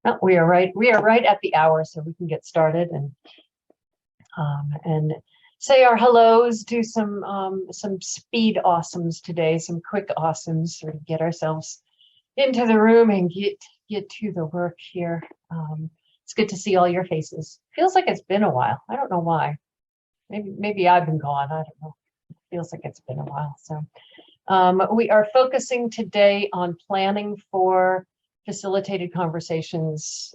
Oh, we are right. We are right at the hour, so we can get started and say our hellos. Do some speed awesomes today, some quick awesomes, sort of get ourselves into the room and get to the work here. It's good to see all your faces. Feels like it's been a while. I don't know why. Maybe I've been gone. I don't know. It feels like it's been a while. So we are focusing today on planning for facilitated conversations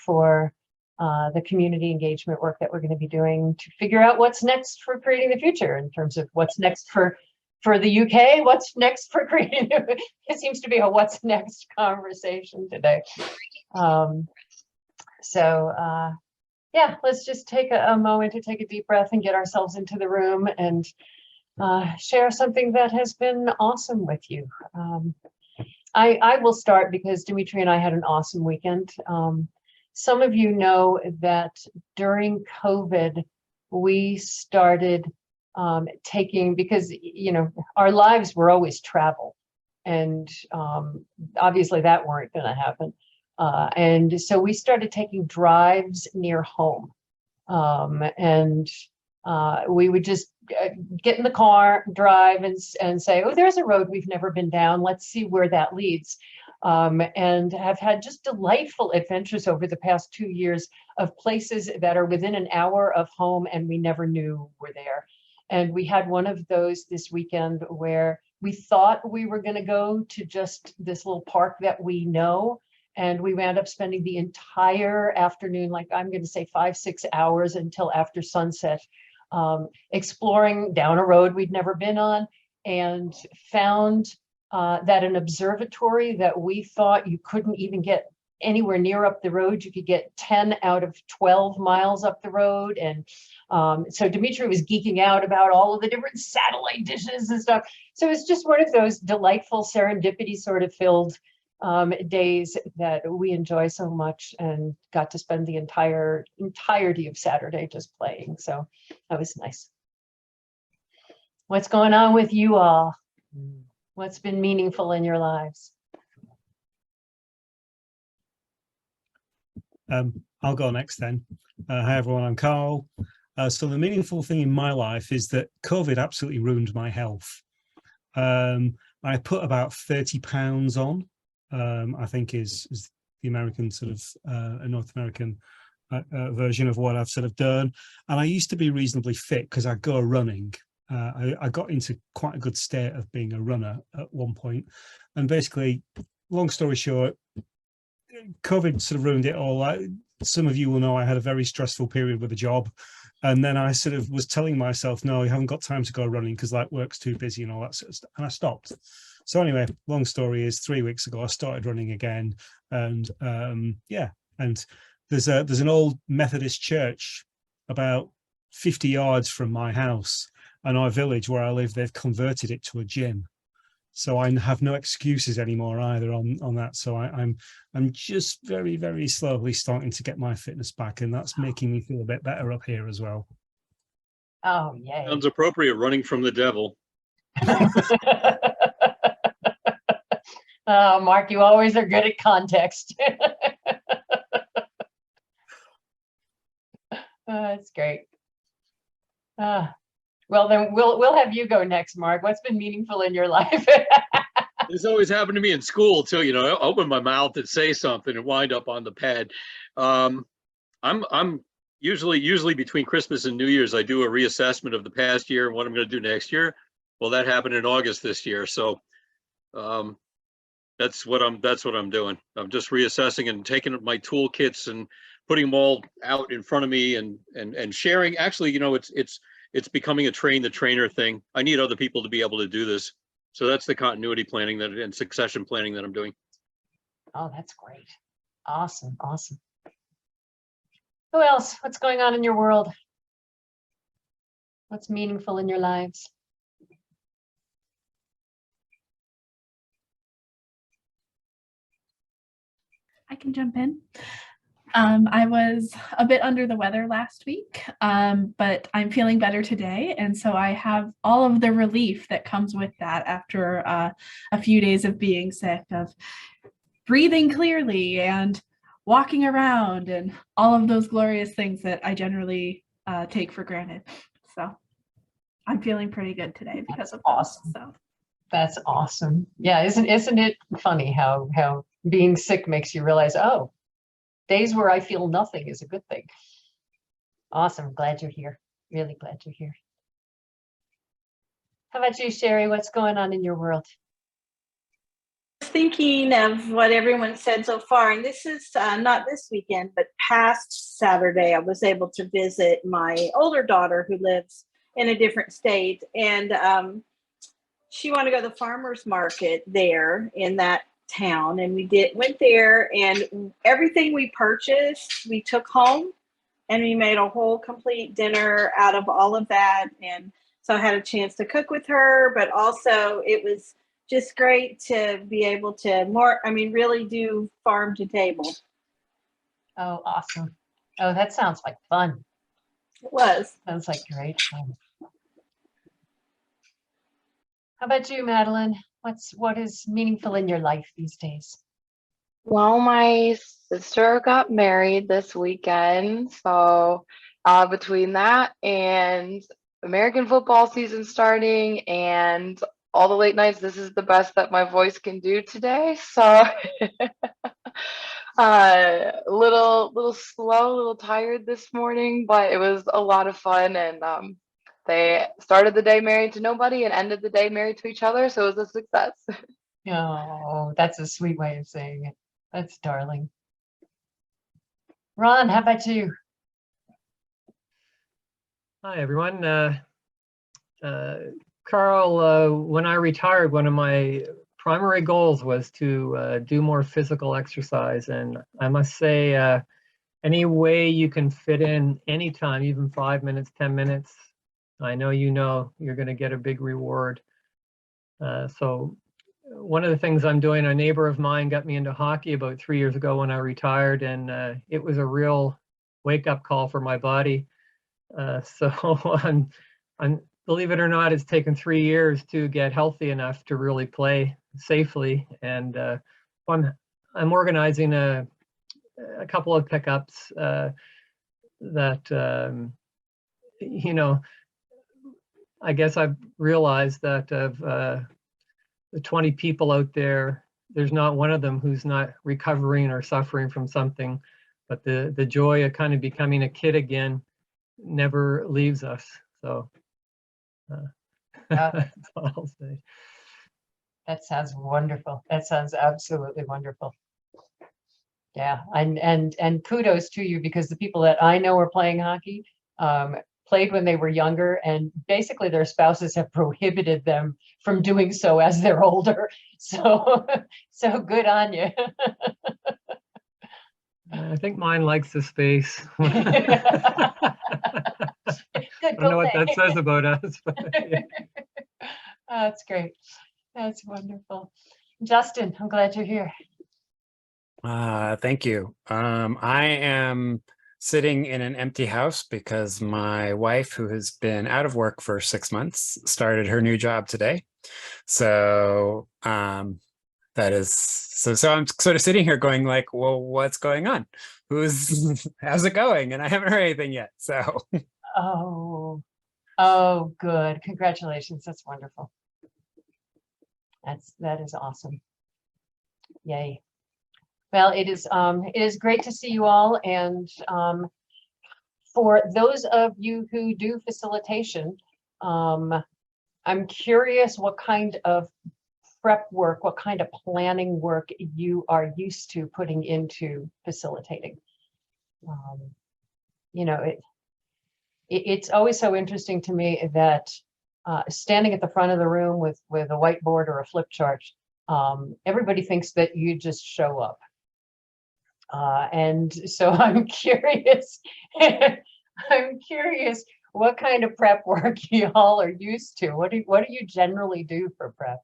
for the community engagement work that we're going to be doing to figure out what's next for creating the future in terms of what's next for the UK, what's next for creating. It seems to be a what's next conversation today. Yeah, let's just take a moment to take a deep breath and get ourselves into the room and share something that has been awesome with you. I will start because Dimitri and I had an awesome weekend. Some of you know that during COVID, we started because, you know, our lives were always travel. And obviously that weren't going to happen. And so we started taking drives near home. We would just get in the car, drive and say, oh, there's a road we've never been down. Let's see where that leads. And have had just delightful adventures over the past 2 years of places that are within an hour of home and we never knew were there. And we had one of those this weekend where we thought we were going to go to just this little park that we know. And we wound up spending the entire afternoon, like I'm going to say 5-6 hours until after sunset, exploring down a road we'd never been on, and found that an observatory that we thought you couldn't even get anywhere near up the road, you could get 10 out of 12 miles up the road. And so Dimitri was geeking out about all of the different satellite dishes and stuff. So it's just one of those delightful serendipity sort of filled days that we enjoy so much, and got to spend the entirety of Saturday just playing. So that was nice. What's going on with you all? What's been meaningful in your lives? I'll go next then. Hi everyone, I'm Carl. So the meaningful thing in my life is that COVID absolutely ruined my health. I put about 30 pounds on. I think is the American sort of a North American version of what I've sort of done. And I used to be reasonably fit because I go running. I got into quite a good state of being a runner at one point. And basically, long story short, COVID sort of ruined it all. Some of you will know I had a very stressful period with a job. And then I sort of was telling myself, no, you haven't got time to go running because like work's too busy and all that sort of stuff. And I stopped. So anyway, long story is 3 weeks ago, I started running again. And yeah, and there's an old Methodist church about 50 yards from my house, and our village where I live, they've converted it to a gym. So I have no excuses anymore either on that. So I'm just very, very slowly starting to get my fitness back, and that's making me feel a bit better up here as well. Oh, yay. Sounds appropriate, running from the devil. Mark, you always are good at context. That's great. Well, then we'll have you go next, Mark. What's been meaningful in your life? This always happened to me in school too. You know, I open my mouth and say something and wind up on the pad. I'm usually between Christmas and New Year's, I do a reassessment of the past year and what I'm going to do next year. Well, that happened in August this year, so that's what I'm doing. I'm just reassessing and taking my toolkits and putting them all out in front of me and sharing. Actually, you know, it's becoming a train the trainer thing. I need other people to be able to do this. So that's the continuity planning and succession planning that I'm doing. Oh, that's great. Awesome. Awesome. Who else? What's going on in your world? What's meaningful in your lives? I can jump in. I was a bit under the weather last week, but I'm feeling better today. And so I have all of the relief that comes with that after a few days of being sick, of breathing clearly and walking around and all of those glorious things that I generally take for granted. So I'm feeling pretty good today because of awesome. those. So That's awesome. Yeah, isn't it funny how being sick makes you realize, oh, days where I feel nothing is a good thing. Awesome. Glad you're here. Really glad you're here. How about you, Sherry? What's going on in your world? Thinking of what everyone said so far, and this is not this weekend, but past Saturday, I was able to visit my older daughter who lives in a different state, and she wanted to go to the farmer's market there in that town, and we went there, and everything we purchased, we took home, and we made a whole complete dinner out of all of that, and so I had a chance to cook with her, but also it was just great to be able to really do farm to table. Oh, awesome. Oh, that sounds like fun. It was. Sounds like great fun. How about you, Madeline? What is meaningful in your life these days? Well, my sister got married this weekend, so between that and American football season starting and all the late nights, this is the best that my voice can do today. So little slow, a little tired this morning, but it was a lot of fun, and they started the day married to nobody and ended the day married to each other, so it was a success. Oh, that's a sweet way of saying it. That's darling. Ron, how about you? Hi, everyone. Carl, when I retired, one of my primary goals was to do more physical exercise. And I must say, any way you can fit in anytime, even 5 minutes, 10 minutes, I know you're going to get a big reward. So one of the things I'm doing, a neighbor of mine got me into hockey about 3 years ago when I retired, and it was a real wake-up call for my body. So I'm believe it or not, it's taken 3 years to get healthy enough to really play safely. And I'm organizing a couple of pickups that I guess I've realized that of the 20 people out there, there's not one of them who's not recovering or suffering from something, but the joy of kind of becoming a kid again never leaves us. So that's all I'll say. That sounds wonderful. That sounds absolutely wonderful. Yeah, and kudos to you, because the people that I know are playing hockey played when they were younger, and basically their spouses have prohibited them from doing so as they're older. So good on you. I think mine likes the space. I Good, don't know what that says about us. But yeah. That's great. That's wonderful. Justin, I'm glad you're here. Thank you. I am sitting in an empty house because my wife, who has been out of work for 6 months, started her new job today. So that is so I'm sort of sitting here going like, well, what's going on? How's it going? And I haven't heard anything yet. So oh, good. Congratulations. That's wonderful. That is awesome. Yay. Well, it is great to see you all. And for those of you who do facilitation, I'm curious what kind of prep work, what kind of planning work you are used to putting into facilitating. It's always so interesting to me that standing at the front of the room with a whiteboard or a flip chart, everybody thinks that you just show up. And so I'm curious, what kind of prep work you all are used to. What do you generally do for prep?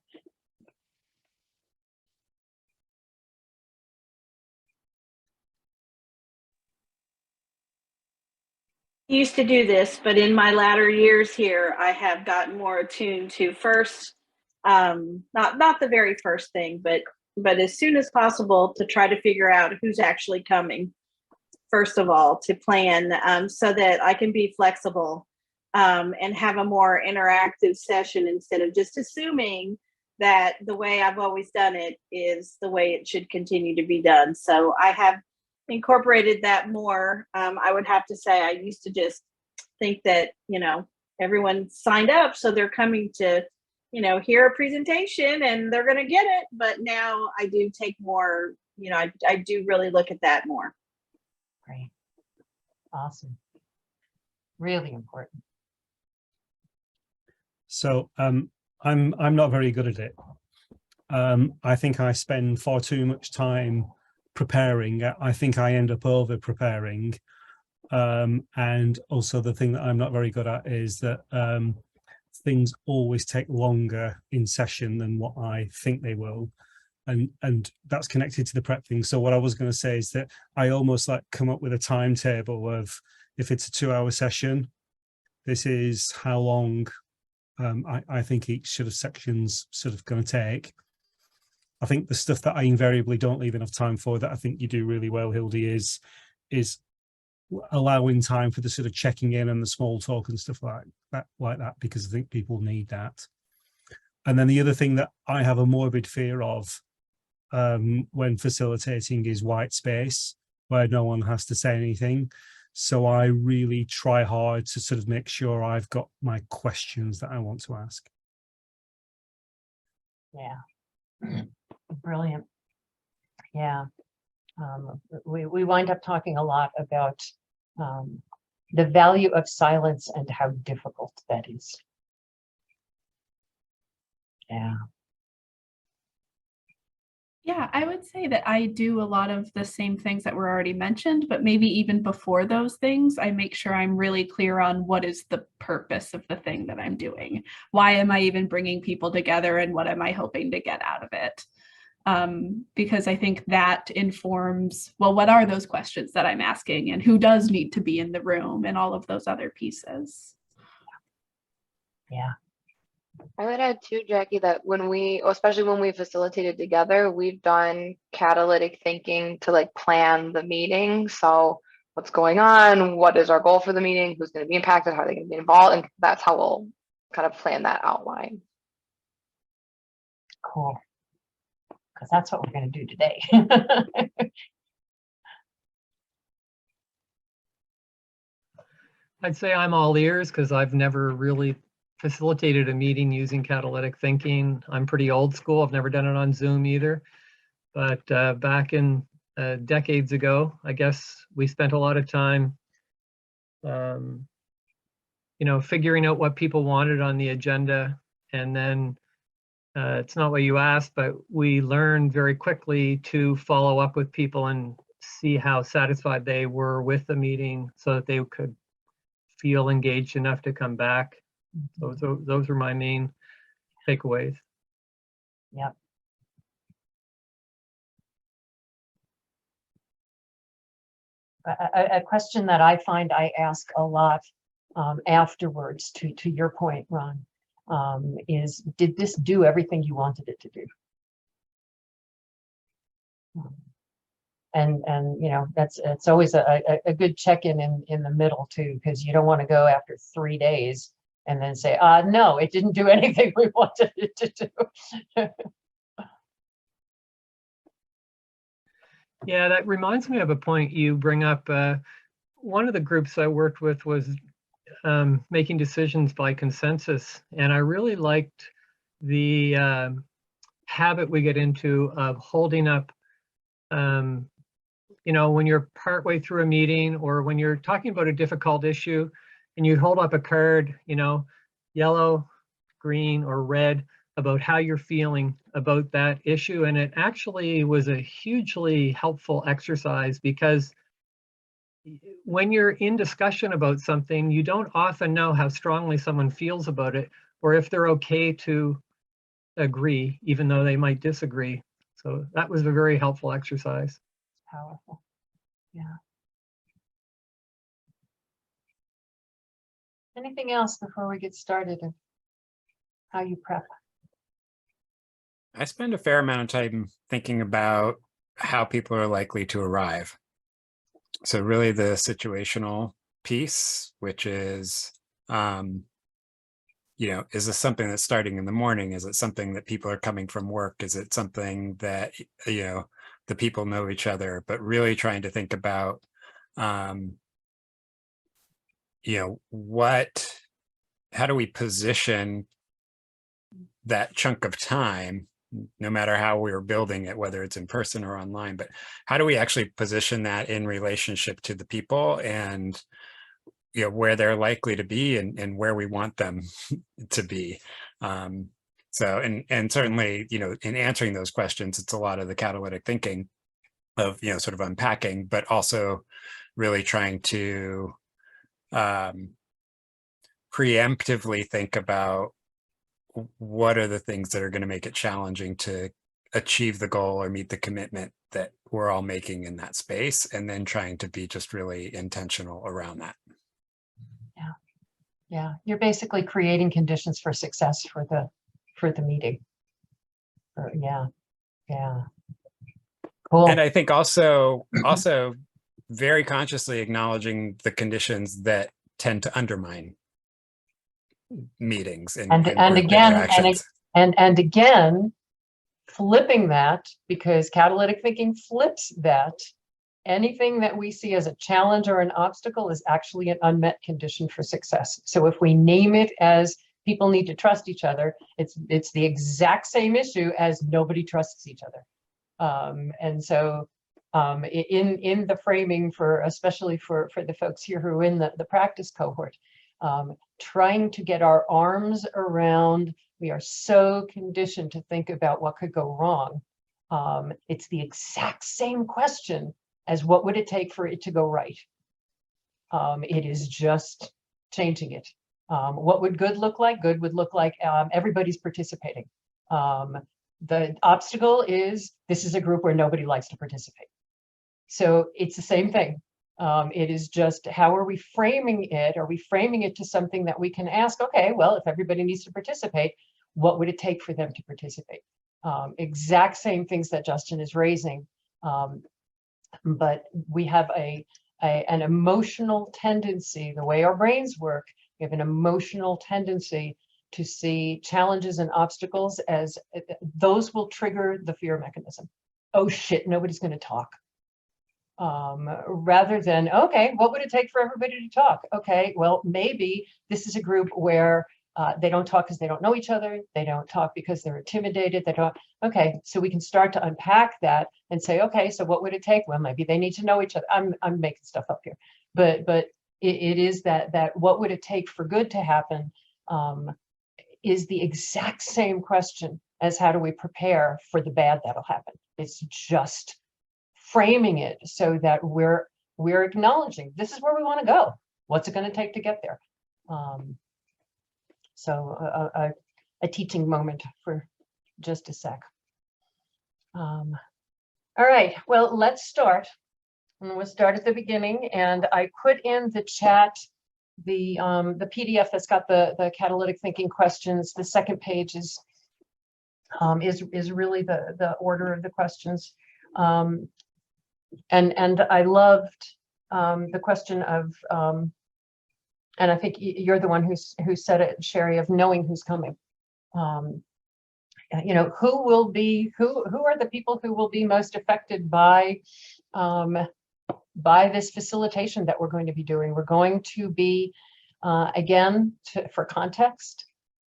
Used to do this, but in my latter years here, I have gotten more attuned to first, not the very first thing, but but as soon as possible to try to figure out who's actually coming, first of all, to plan so that I can be flexible and have a more interactive session instead of just assuming that the way I've always done it is the way it should continue to be done. So I have incorporated that more. I would have to say I used to just think that, everyone signed up, so they're coming to, hear a presentation and they're going to get it. But now I do take more, I do really look at that more. Great. Awesome. Really important. So I'm not very good at it. I think I spend far too much time preparing. I think I end up over preparing. And also the thing that I'm not very good at is that things always take longer in session than what I think they will. And that's connected to the prep thing. So what I was going to say is that I almost like come up with a timetable of, if it's a 2-hour session, this is how long I think each sort of section's sort of going to take. I think the stuff that I invariably don't leave enough time for, that I think you do really well, Hildy, is allowing time for the sort of checking in and the small talk and stuff like that, because I think people need that. And then the other thing that I have a morbid fear of when facilitating is white space, where no one has to say anything. So I really try hard to sort of make sure I've got my questions that I want to ask. Yeah. Brilliant. Yeah. We wind up talking a lot about the value of silence and how difficult that is. Yeah. Yeah, I would say that I do a lot of the same things that were already mentioned, but maybe even before those things, I make sure I'm really clear on what is the purpose of the thing that I'm doing. Why am I even bringing people together, and what am I hoping to get out of it? Because I think that informs, well, what are those questions that I'm asking, and who does need to be in the room, and all of those other pieces. Yeah. I would add too, Jackie, that especially when we facilitated together, we've done catalytic thinking to like plan the meeting. So what's going on? What is our goal for the meeting? Who's going to be impacted? How are they going to be involved? And that's how we'll kind of plan that outline. Cool. Because that's what we're going to do today. I'd say I'm all ears because I've never really facilitated a meeting using catalytic thinking. I'm pretty old school. I've never done it on Zoom either. But back in decades ago, I guess we spent a lot of time, figuring out what people wanted on the agenda. And then it's not what you asked, but we learned very quickly to follow up with people and see how satisfied they were with the meeting so that they could feel engaged enough to come back. Those are my main takeaways. Yep. A question that I find I ask a lot afterwards, to your point, Ron, is, did this do everything you wanted it to do? And it's always a good check-in in the middle too, because you don't want to go after 3 days and then say, no, it didn't do anything we wanted it to do. Yeah, that reminds me of a point you bring up. One of the groups I worked with was making decisions by consensus. And I really liked the habit we get into of holding up, when you're partway through a meeting or when you're talking about a difficult issue and you hold up a card, yellow, green, or red, about how you're feeling about that issue. And it actually was a hugely helpful exercise, because when you're in discussion about something, you don't often know how strongly someone feels about it, or if they're okay to agree, even though they might disagree. So that was a very helpful exercise. Powerful. Yeah. Anything else before we get started of how you prep? I spend a fair amount of time thinking about how people are likely to arrive. So really the situational piece, which is, is this something that's starting in the morning? Is it something that people are coming from work? Is it something that, the people know each other, but really trying to think about, how do we position that chunk of time, no matter how we're building it, whether it's in person or online, but how do we actually position that in relationship to the people and, where they're likely to be and where we want them to be. So, and certainly, in answering those questions, it's a lot of the catalytic thinking of, sort of unpacking, but also really trying to preemptively think about what are the things that are going to make it challenging to achieve the goal or meet the commitment that we're all making in that space, and then trying to be just really intentional around that. Yeah, you're basically creating conditions for success for the meeting. Yeah. Cool. And I think also very consciously acknowledging the conditions that tend to undermine meetings and again, flipping that, because catalytic thinking flips that. Anything that we see as a challenge or an obstacle is actually an unmet condition for success. So if we name it as people need to trust each other, it's the exact same issue as nobody trusts each other. And so in the framing especially for the folks here who are in the practice cohort, trying to get our arms around, we are so conditioned to think about what could go wrong. It's the exact same question as what would it take for it to go right. It is just changing it. What would good look like? Good would look like everybody's participating. The obstacle is this is a group where nobody likes to participate. So it's the same thing. It is just how are we framing it? Are we framing it to something that we can ask, okay, well, if everybody needs to participate, what would it take for them to participate? Exact same things that Justin is raising. But we have an emotional tendency, the way our brains work, we have an emotional tendency to see challenges and obstacles as those will trigger the fear mechanism. Oh shit, nobody's going to talk. Rather than, okay, what would it take for everybody to talk? Okay, well, maybe this is a group where they don't talk because they don't know each other. They don't talk because they're intimidated. They don't. Okay, so we can start to unpack that and say, okay, so what would it take? Well, maybe they need to know each other. I'm making stuff up here, but it is that what would it take for good to happen is the exact same question as how do we prepare for the bad that'll happen. It's just framing it so that we're acknowledging this is where we want to go. What's it going to take to get there? So a teaching moment for just a sec. All right, well, let's start. And we'll start at the beginning. And I put in the chat the PDF that's got the catalytic thinking questions. The second page is really the order of the questions. And I loved the question of and I think you're the one who said it, Sherry, of knowing who's coming. Who are the people who will be most affected by this facilitation that we're going to be doing? We're going to be, again, for context,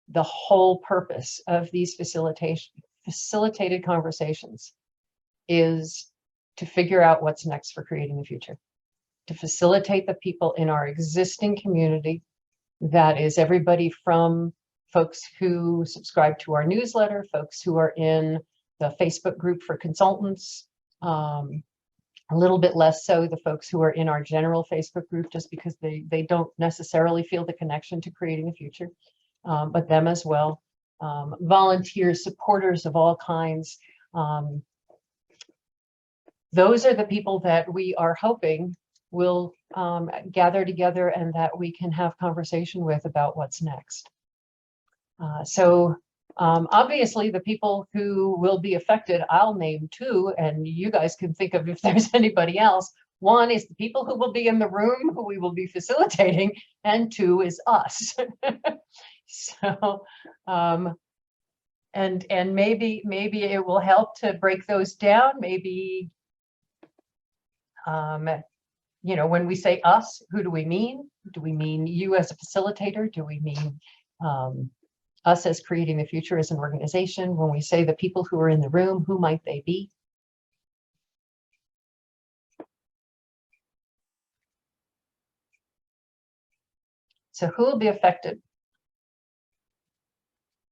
the whole purpose of these facilitated conversations is to figure out what's next for creating the future, to facilitate the people in our existing community. That is everybody from folks who subscribe to our newsletter, folks who are in the Facebook group for consultants, a little bit less so the folks who are in our general Facebook group, just because they don't necessarily feel the connection to creating a future, but them as well. Volunteers, supporters of all kinds. Those are the people that we are hoping will gather together and that we can have conversation with about what's next. So Obviously, the people who will be affected, I'll name two, and you guys can think of if there's anybody else. One is the people who will be in the room who we will be facilitating, and two is us. So, and maybe it will help to break those down. Maybe, you know, when we say us, who do we mean? Do we mean you as a facilitator? Do we mean us as creating the future as an organization? When we say the people who are in the room, who might they be? So who will be affected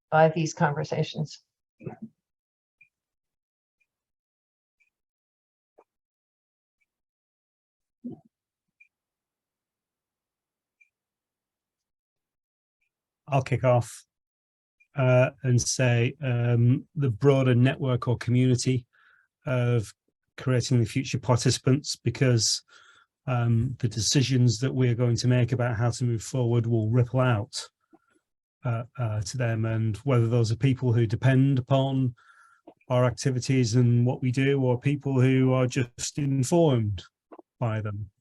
by these conversations? I'll kick off and say the broader network or community of creating the future participants, because the decisions that we're going to make about how to move forward will ripple out to them, and whether those are people who depend upon our activities and what we do, or people who are just informed by them.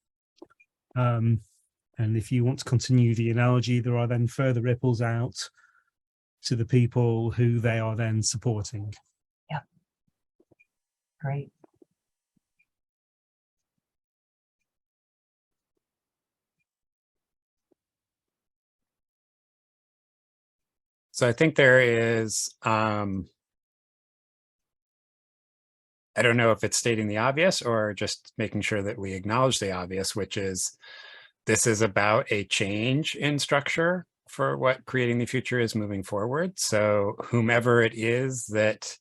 And if you want to continue the analogy, there are then further ripples out to the people who they are then supporting. Yeah. Great. So I think there is, I don't know if it's stating the obvious or just making sure that we acknowledge the obvious, which is this is about a change in structure for what creating the future is moving forward. So whomever it is that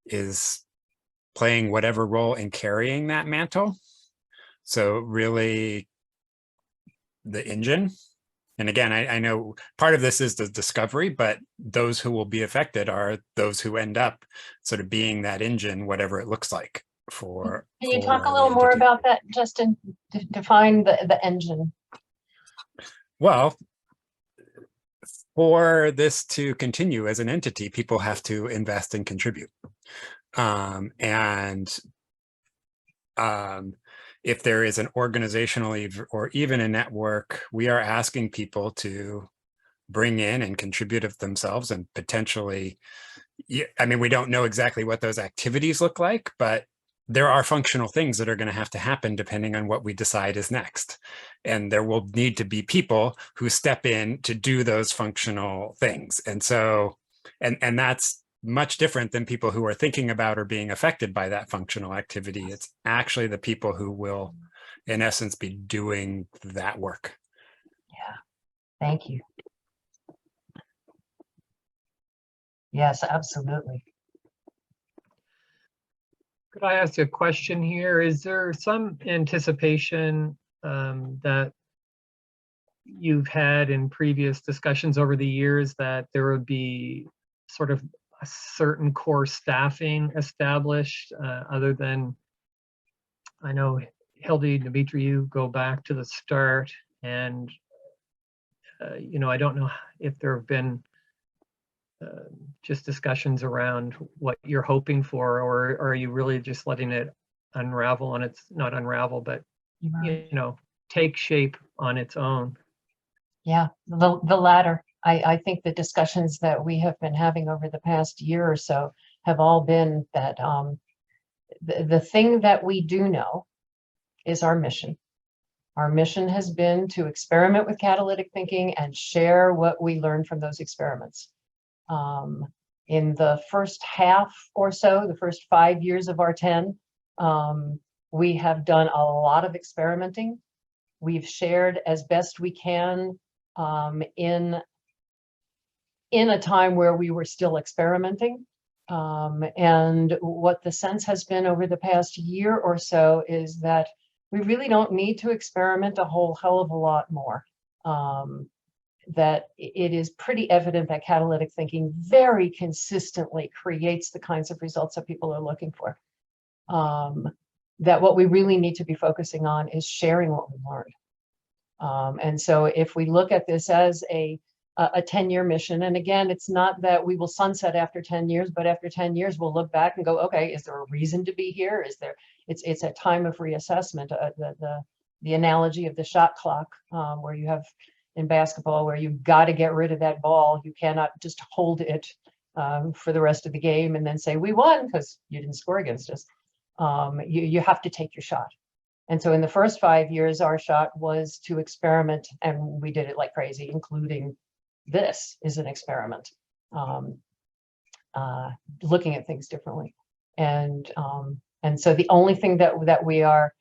is playing whatever role in carrying that mantle. So really the engine. And again, I know part of this is the discovery, but those who will be affected are those who end up sort of being that engine, whatever it looks like for. Can you talk a little more about that, Justin? Define the engine. Well, for this to continue as an entity, people have to invest and contribute. If there is an organizational or even a network, we are asking people to bring in and contribute of themselves, and potentially, I mean, we don't know exactly what those activities look like, but there are functional things that are going to have to happen depending on what we decide is next. And there will need to be people who step in to do those functional things. And so, and that's much different than people who are thinking about or being affected by that functional activity. It's actually the people who will, in essence, be doing that work. Yeah, thank you. Yes, absolutely. Could I ask a question here? Is there some anticipation that you've had in previous discussions over the years that there would be sort of a certain core staffing established, other than, I know Hildy, Dimitri, you go back to the start, and you know, I don't know if there have been just discussions around what you're hoping for, or are you really just letting it unravel on its, not unravel, but you know, take shape on its own? Yeah, the latter. I think the discussions that we have been having over the past year or so have all been that the thing that we do know is our mission. Our mission has been to experiment with catalytic thinking and share what we learned from those experiments. In the first half or so, the first 5 years of our 10, we have done a lot of experimenting. We've shared as best we can in a time where we were still experimenting. And what the sense has been over the past year or so is that we really don't need to experiment a whole hell of a lot more. That it is pretty evident that catalytic thinking very consistently creates the kinds of results that people are looking for. That what we really need to be focusing on is sharing what we learned. And so if we look at this as a a 10-year mission. And again, it's not that we will sunset after 10 years, but after 10 years, we'll look back and go, okay, is there a reason to be here? Is there, it's a time of reassessment. The analogy of the shot clock, where you have in basketball, where you've got to get rid of that ball. You cannot just hold it for the rest of the game and then say, we won because you didn't score against us. You have to take your shot. And so in the first 5 years, our shot was to experiment, and we did it like crazy, including this is an experiment, looking at things differently. And so the only thing that we are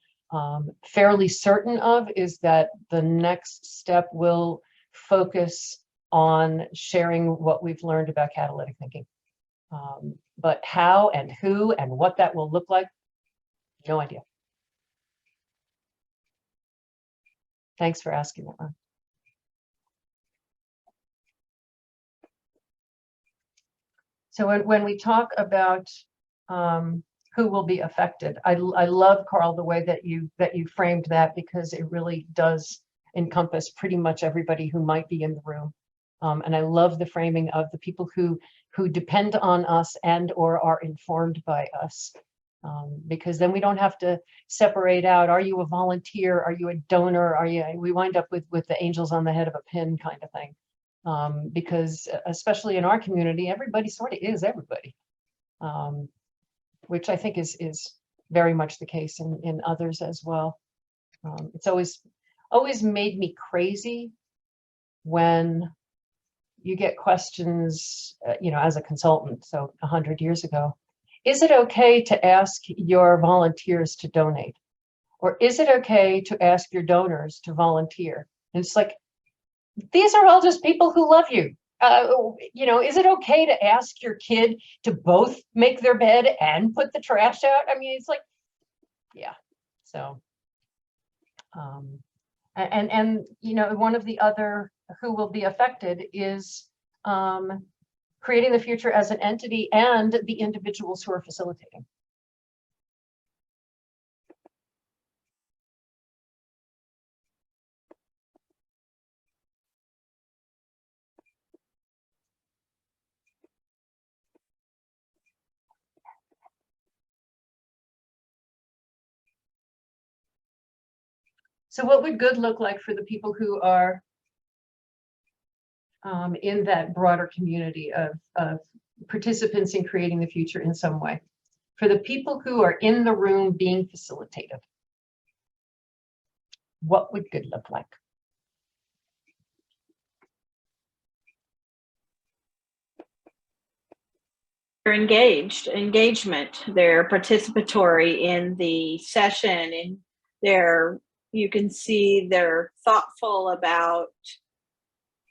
fairly certain of is that the next step will focus on sharing what we've learned about catalytic thinking. But how and who and what that will look like, no idea. Thanks for asking that one. So when we talk about who will be affected, I love, Carl, the way that you framed that, because it really does encompass pretty much everybody who might be in the room. And I love the framing of the people who depend on us and or are informed by us, because then we don't have to separate out, are you a volunteer, are you a donor, we wind up with the angels on the head of a pin kind of thing. Because especially in our community, everybody sort of is everybody, which I think is very much the case in others as well. It's always made me crazy when you get questions, as a consultant, so 100 years ago, is it okay to ask your volunteers to donate? Or is it okay to ask your donors to volunteer? And it's like, these are all just people who love you. Is it okay to ask your kid to both make their bed and put the trash out? I mean, it's like, yeah. So, one of the other who will be affected is creating the future as an entity and the individuals who are facilitating. So what would good look like for the people who are in that broader community of participants in creating the future in some way? For the people who are in the room being facilitated, what would good look like? They're engagement, they're participatory in the session, and you can see they're thoughtful about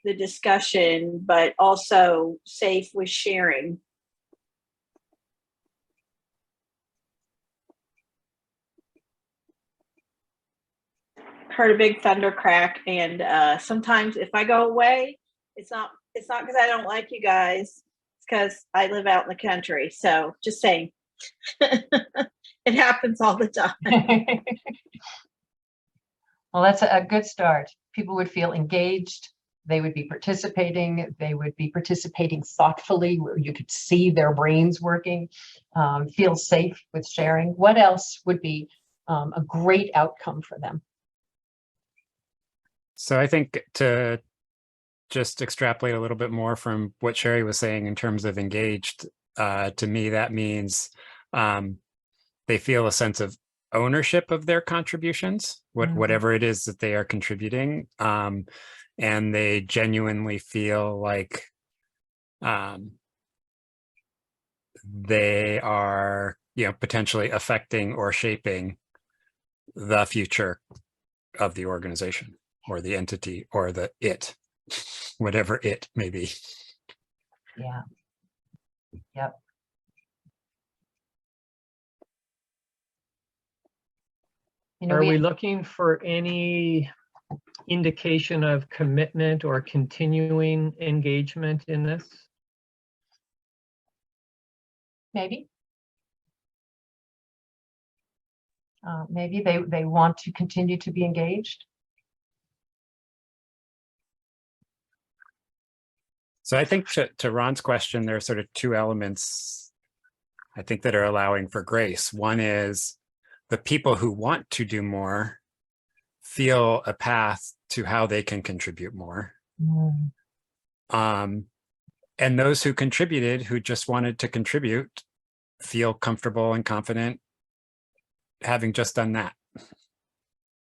the discussion, but also safe with sharing. Heard a big thunder crack, and sometimes if I go away, it's not because I don't like you guys. It's because I live out in the country. So just saying, it happens all the time. Well, that's a good start. People would feel engaged. They would be participating. They would be participating thoughtfully, where you could see their brains working, feel safe with sharing. What else would be a great outcome for them? So I think to just extrapolate a little bit more from what Sherry was saying in terms of engaged, to me, that means they feel a sense of ownership of their contributions, whatever it is that they are contributing. And they genuinely feel like they are, potentially affecting or shaping the future of the organization or the entity or whatever it may be. Yeah. Yep. Are we looking for any indication of commitment or continuing engagement in this? Maybe. Maybe they want to continue to be engaged. So I think to Ron's question, there are sort of two elements I think that are allowing for grace. One is the people who want to do more feel a path to how they can contribute more. And those who contributed, who just wanted to contribute, feel comfortable and confident having just done that.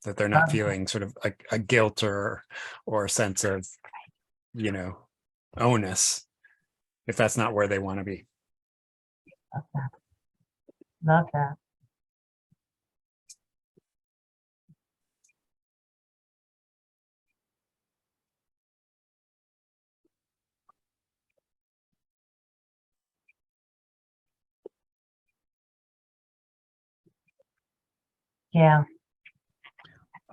That they're not feeling sort of a guilt or a sense of, onus, if that's not where they want to be. Love that. Love that. Yeah.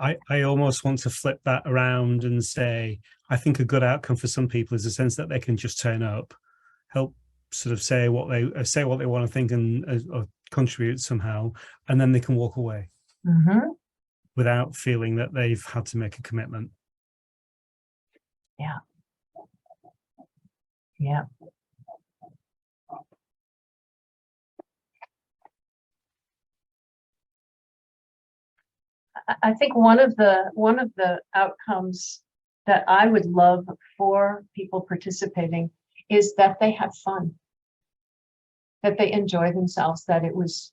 I almost want to flip that around and say, I think a good outcome for some people is a sense that they can just turn up, help sort of say what they want to think and or contribute somehow, and then they can walk away without feeling that they've had to make a commitment. Yeah. Yeah. I think one of the outcomes that I would love for people participating is that they have fun, that they enjoy themselves, that it was,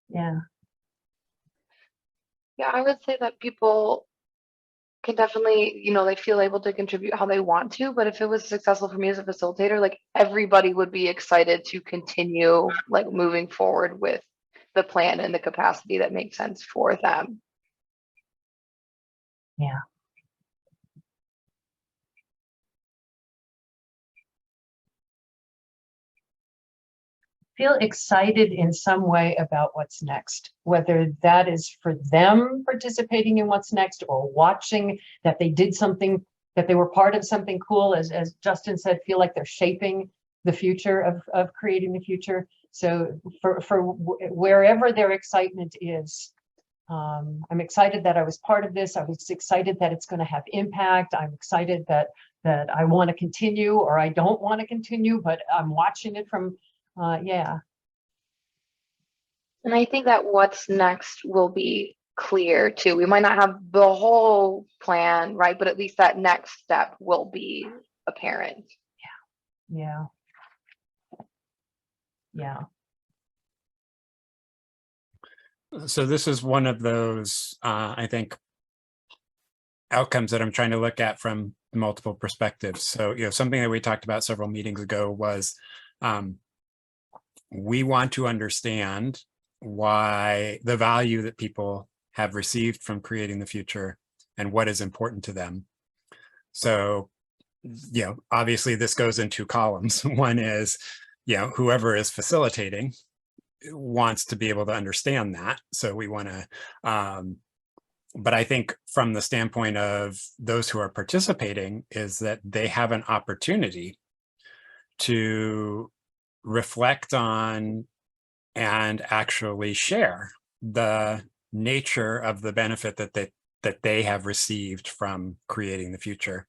yeah. Yeah, I would say that people can definitely, they feel able to contribute how they want to, but if it was successful for me as a facilitator, like everybody would be excited to continue like moving forward with the plan and the capacity that makes sense for them. Yeah. Feel excited in some way about what's next, whether that is for them participating in what's next or watching that they did something, that they were part of something cool, as Justin said, feel like they're shaping the future of creating the future. So for wherever their excitement is, I'm excited that I was part of this. I was excited that it's going to have impact. I'm excited that I want to continue, or I don't want to continue, but I'm watching it from, yeah. And I think that what's next will be clear too. We might not have the whole plan, right? But at least that next step will be apparent. Yeah. Yeah. So this is one of those, I think, outcomes that I'm trying to look at from multiple perspectives. So, something that we talked about several meetings ago was we want to understand why the value that people have received from creating the future and what is important to them. So, obviously this goes in two columns. One is, whoever is facilitating wants to be able to understand that. So we want to, but I think from the standpoint of those who are participating is that they have an opportunity to reflect on and actually share the nature of the benefit that they have received from creating the future,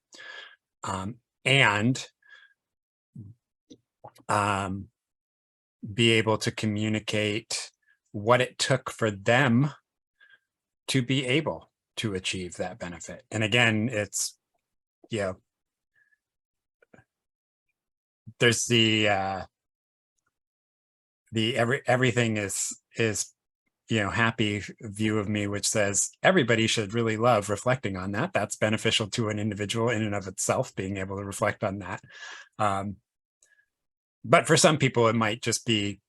and be able to communicate what it took for them to be able to achieve that benefit. And again, it's, there's everything is happy view of me, which says everybody should really love reflecting on that. That's beneficial to an individual in and of itself, being able to reflect on that. But for some people, it might just be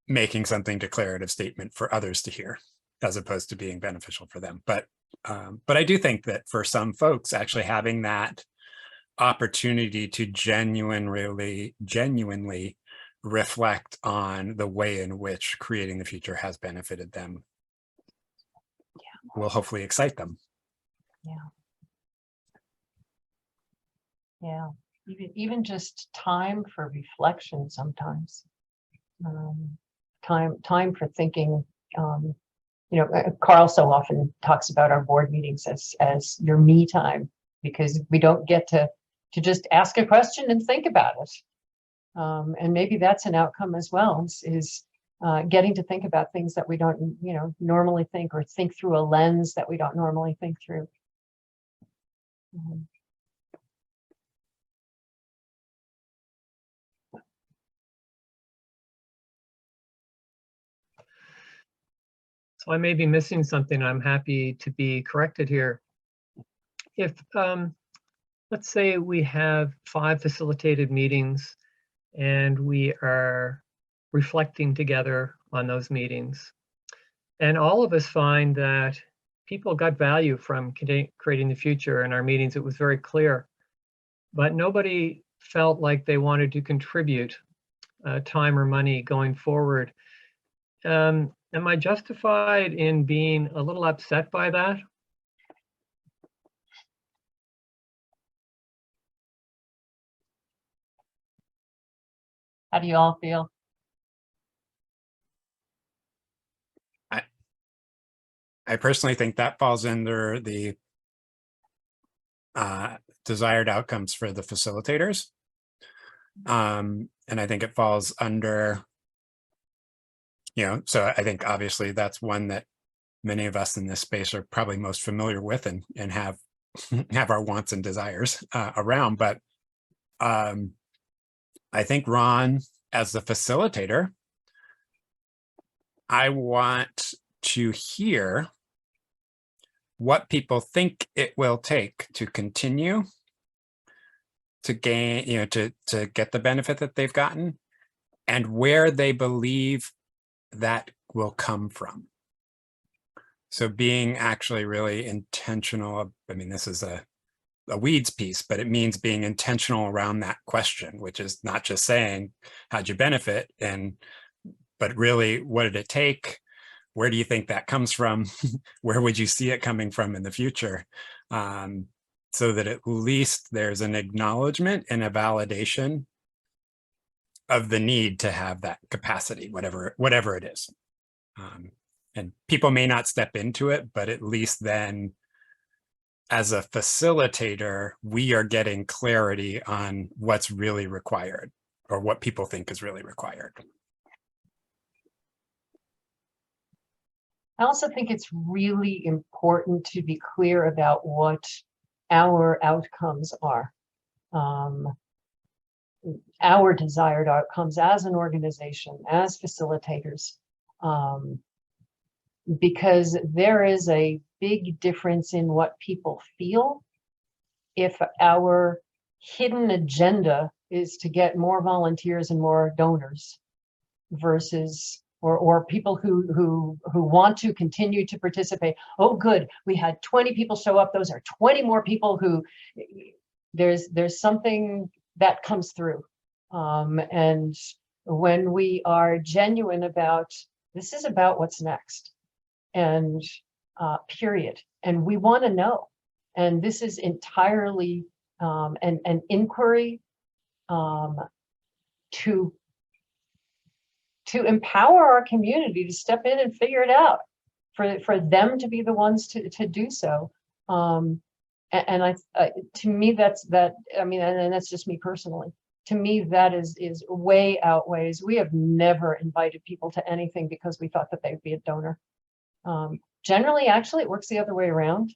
making something declarative statement for others to hear, as opposed to being beneficial for them. But I do think that for some folks, actually having that opportunity to genuinely reflect on the way in which creating the future has benefited them will hopefully excite them. Yeah. Even just time for reflection sometimes. Time for thinking. Carl so often talks about our board meetings as your me time, because we don't get to to just ask a question and think about it. And maybe that's an outcome as well, is getting to think about things that we don't, normally think, or think through a lens that we don't normally think through. So I may be missing something. I'm happy to be corrected here. If, let's say we have 5 facilitated meetings and we are reflecting together on those meetings, and all of us find that people got value from creating the future in our meetings. It was very clear, but nobody felt like they wanted to contribute time or money going forward. Am I justified in being a little upset by that? How do you all feel? I personally think that falls under the desired outcomes for the facilitators. And I think it falls under, so I think obviously that's one that many of us in this space are probably most familiar with and have our wants and desires around. But I think, Ron, as the facilitator, I want to hear what people think it will take to continue to gain, to get the benefit that they've gotten, and where they believe that will come from. So being actually really intentional. I mean, this is a weeds piece, but it means being intentional around that question, which is not just saying, how'd you benefit? But really, what did it take? Where do you think that comes from? Where would you see it coming from in the future? So that at least there's an acknowledgement and a validation of the need to have that capacity, whatever it is. And people may not step into it, but at least then as a facilitator, we are getting clarity on what's really required, or what people think is really required. I also think it's really important to be clear about what our outcomes are, our desired outcomes as an organization, as facilitators, because there is a big difference in what people feel if our hidden agenda is to get more volunteers and more donors versus or people who want to continue to participate. Oh, good, we had 20 people show up. Those are 20 more people who there's something that comes through. And when we are genuine about, this is about what's next, and period. And we want to know. And this is entirely an inquiry to empower our community to step in and figure it out, for them to be the ones to do so. And to me, and that's just me personally. To me, that is way outweighs. We have never invited people to anything because we thought that they'd be a donor. Generally, actually, it works the other way around.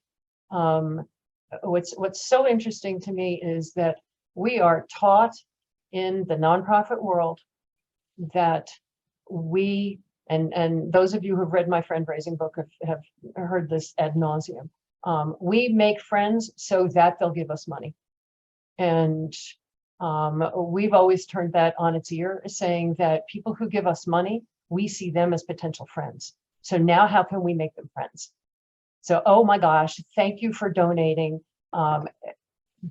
What's so interesting to me is that we are taught in the nonprofit world that we, and those of you who've read my friend raising book have heard this ad nauseum. We make friends so that they'll give us money. And we've always turned that on its ear, saying that people who give us money, we see them as potential friends. So now how can we make them friends? So, oh my gosh, thank you for donating. Do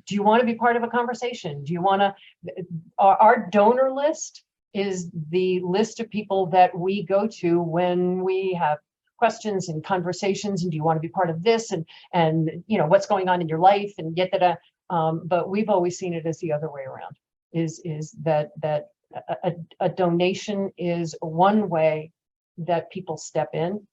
you want to be part of a conversation? Do you want to, our donor list is the list of people that we go to when we have questions and conversations, and do you want to be part of this, and what's going on in your life, and get that. But we've always seen it as the other way around, is that a donation is one way that people step in,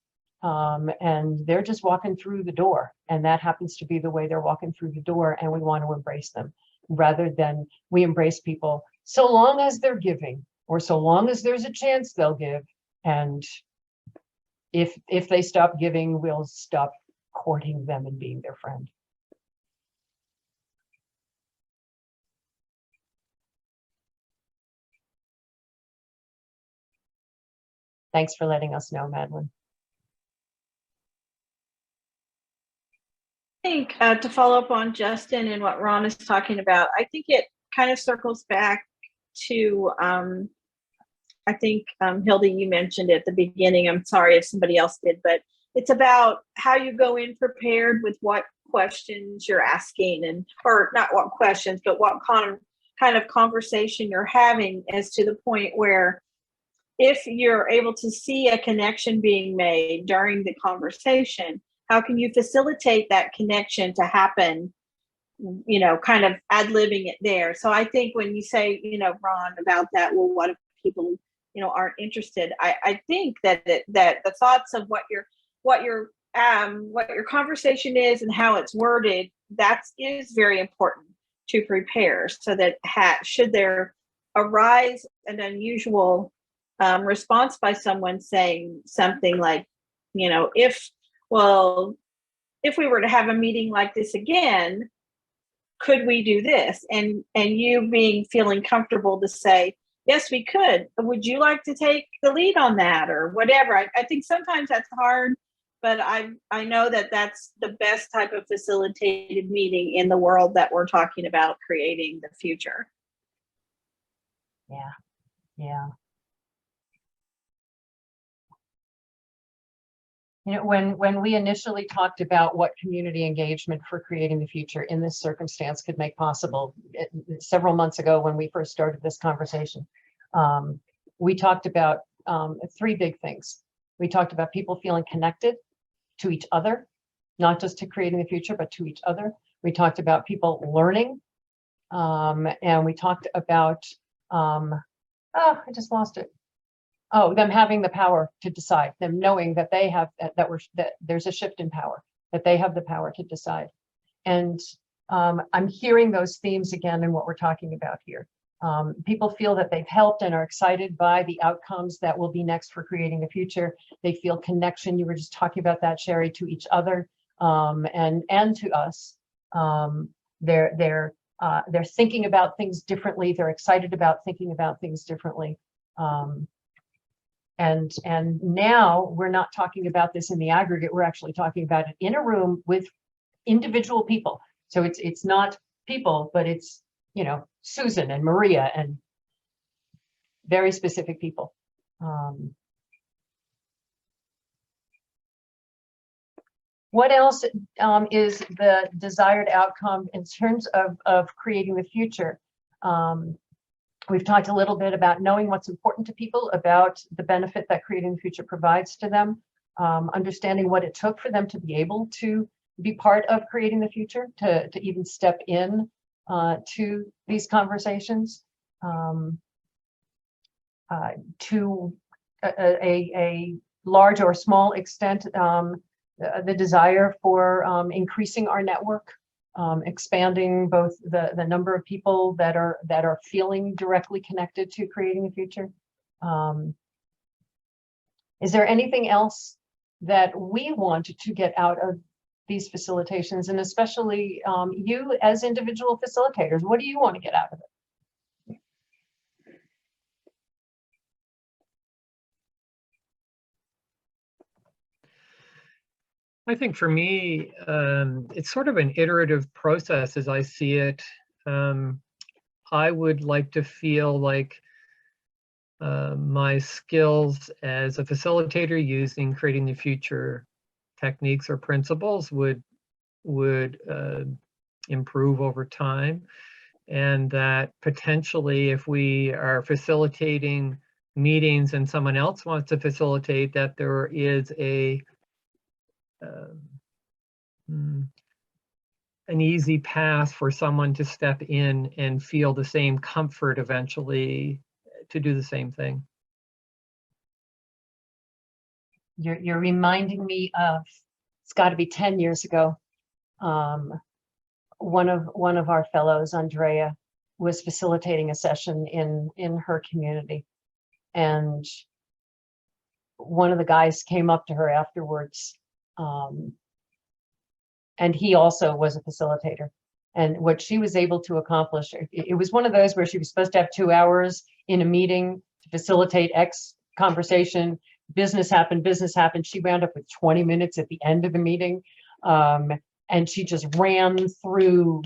and they're just walking through the door, and that happens to be the way they're walking through the door, and we want to embrace them. rather than we embrace people so long as they're giving, or so long as there's a chance they'll give. And if they stop giving, we'll stop courting them and being their friend. Thanks for letting us know, Madeline. I think to follow up on Justin and what Ron is talking about, I think it kind of circles back to, I think Hilda, you mentioned at the beginning, I'm sorry if somebody else did, but it's about how you go in prepared with what questions you're asking, and, or not what questions, but what kind of conversation you're having, as to the point where if you're able to see a connection being made during the conversation, how can you facilitate that connection to happen, you know, kind of ad-libbing it there. So I think when you say, you know, Ron, about that, well, what if people, you know, aren't interested? I think that that the thoughts of what your conversation is and how it's worded, that is very important to prepare, so that should there arise an unusual response by someone saying something like, you know, if we were to have a meeting like this again, could we do this? And you feeling comfortable to say, yes, we could. Would you like to take the lead on that, or whatever? I think sometimes that's hard, but I know that that's the best type of facilitated meeting in the world that we're talking about creating the future. Yeah, yeah. You know, when we initially talked about what community engagement for creating the future in this circumstance could make possible, several months ago when we first started this conversation, we talked about three big things. We talked about people feeling connected to each other, not just to creating the future, but to each other. We talked about people learning, and we talked about, I just lost it. Oh, them having the power to decide, them knowing that they have, that there's a shift in power, that they have the power to decide. And I'm hearing those themes again in what we're talking about here. People feel that they've helped and are excited by the outcomes that will be next for creating the future. They feel connection. You were just talking about that, Sherry, to each other and to us. They're thinking about things differently. They're excited about thinking about things differently. And now we're not talking about this in the aggregate. We're actually talking about it in a room with individual people. So it's not people, but it's, you know, Susan and Maria and very specific people. What else is the desired outcome in terms of creating the future? We've talked a little bit about knowing what's important to people, about the benefit that creating the future provides to them, understanding what it took for them to be able to be part of creating the future, to even step in to these conversations, to a large or small extent, the desire for increasing our network, expanding both the number of people that are feeling directly connected to creating the future. Is there anything else that we want to get out of these facilitations, and especially you as individual facilitators? What do you want to get out of it? I think for me, it's sort of an iterative process as I see it. I would like to feel like my skills as a facilitator using creating the future techniques or principles would improve over time, and that potentially if we are facilitating meetings and someone else wants to facilitate, that there is an easy path for someone to step in and feel the same comfort eventually to do the same thing. You're reminding me of, it's got to be 10 years ago, one of our fellows, Andrea, was facilitating a session in her community, and one of the guys came up to her afterwards, and he also was a facilitator. And what she was able to accomplish, it was one of those where she was supposed to have 2 hours in a meeting to facilitate X conversation. Business happened. She wound up with 20 minutes at the end of the meeting. And she just ran through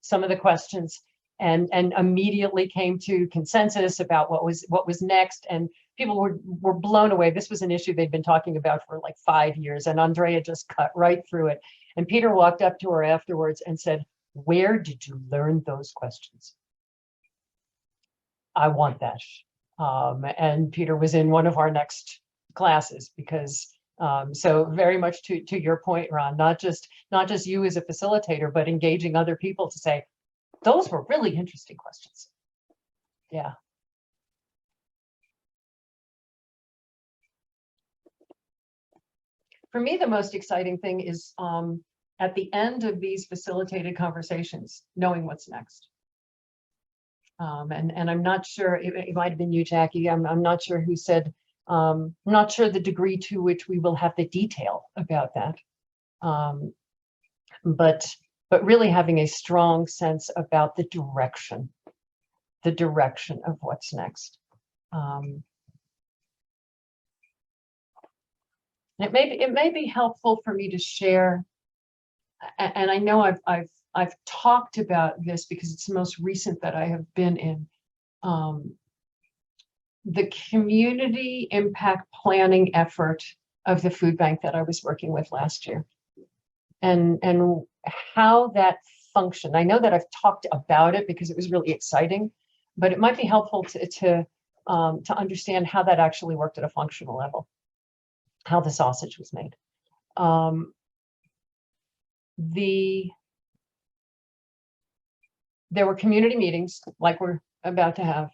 some of the questions and immediately came to consensus about what was next. And people were blown away. This was an issue they'd been talking about for like 5 years, and Andrea just cut right through it. And Peter walked up to her afterwards and said, "Where did you learn those questions? I want that." And Peter was in one of our next classes because, so very much to your point, Ron, not just you as a facilitator, but engaging other people to say, those were really interesting questions. Yeah. For me, the most exciting thing is at the end of these facilitated conversations, knowing what's next. And I'm not sure, it might have been you, Jackie. I'm not sure who said, I'm not sure the degree to which we will have the detail about that. But really having a strong sense about the direction of what's next. It may be helpful for me to share, and I know I've talked about this because it's the most recent that I have been in, the community impact planning effort of the food bank that I was working with last year, and how that functioned. I know that I've talked about it because it was really exciting, but it might be helpful to understand how that actually worked at a functional level, how the sausage was made. There were community meetings like we're about to have.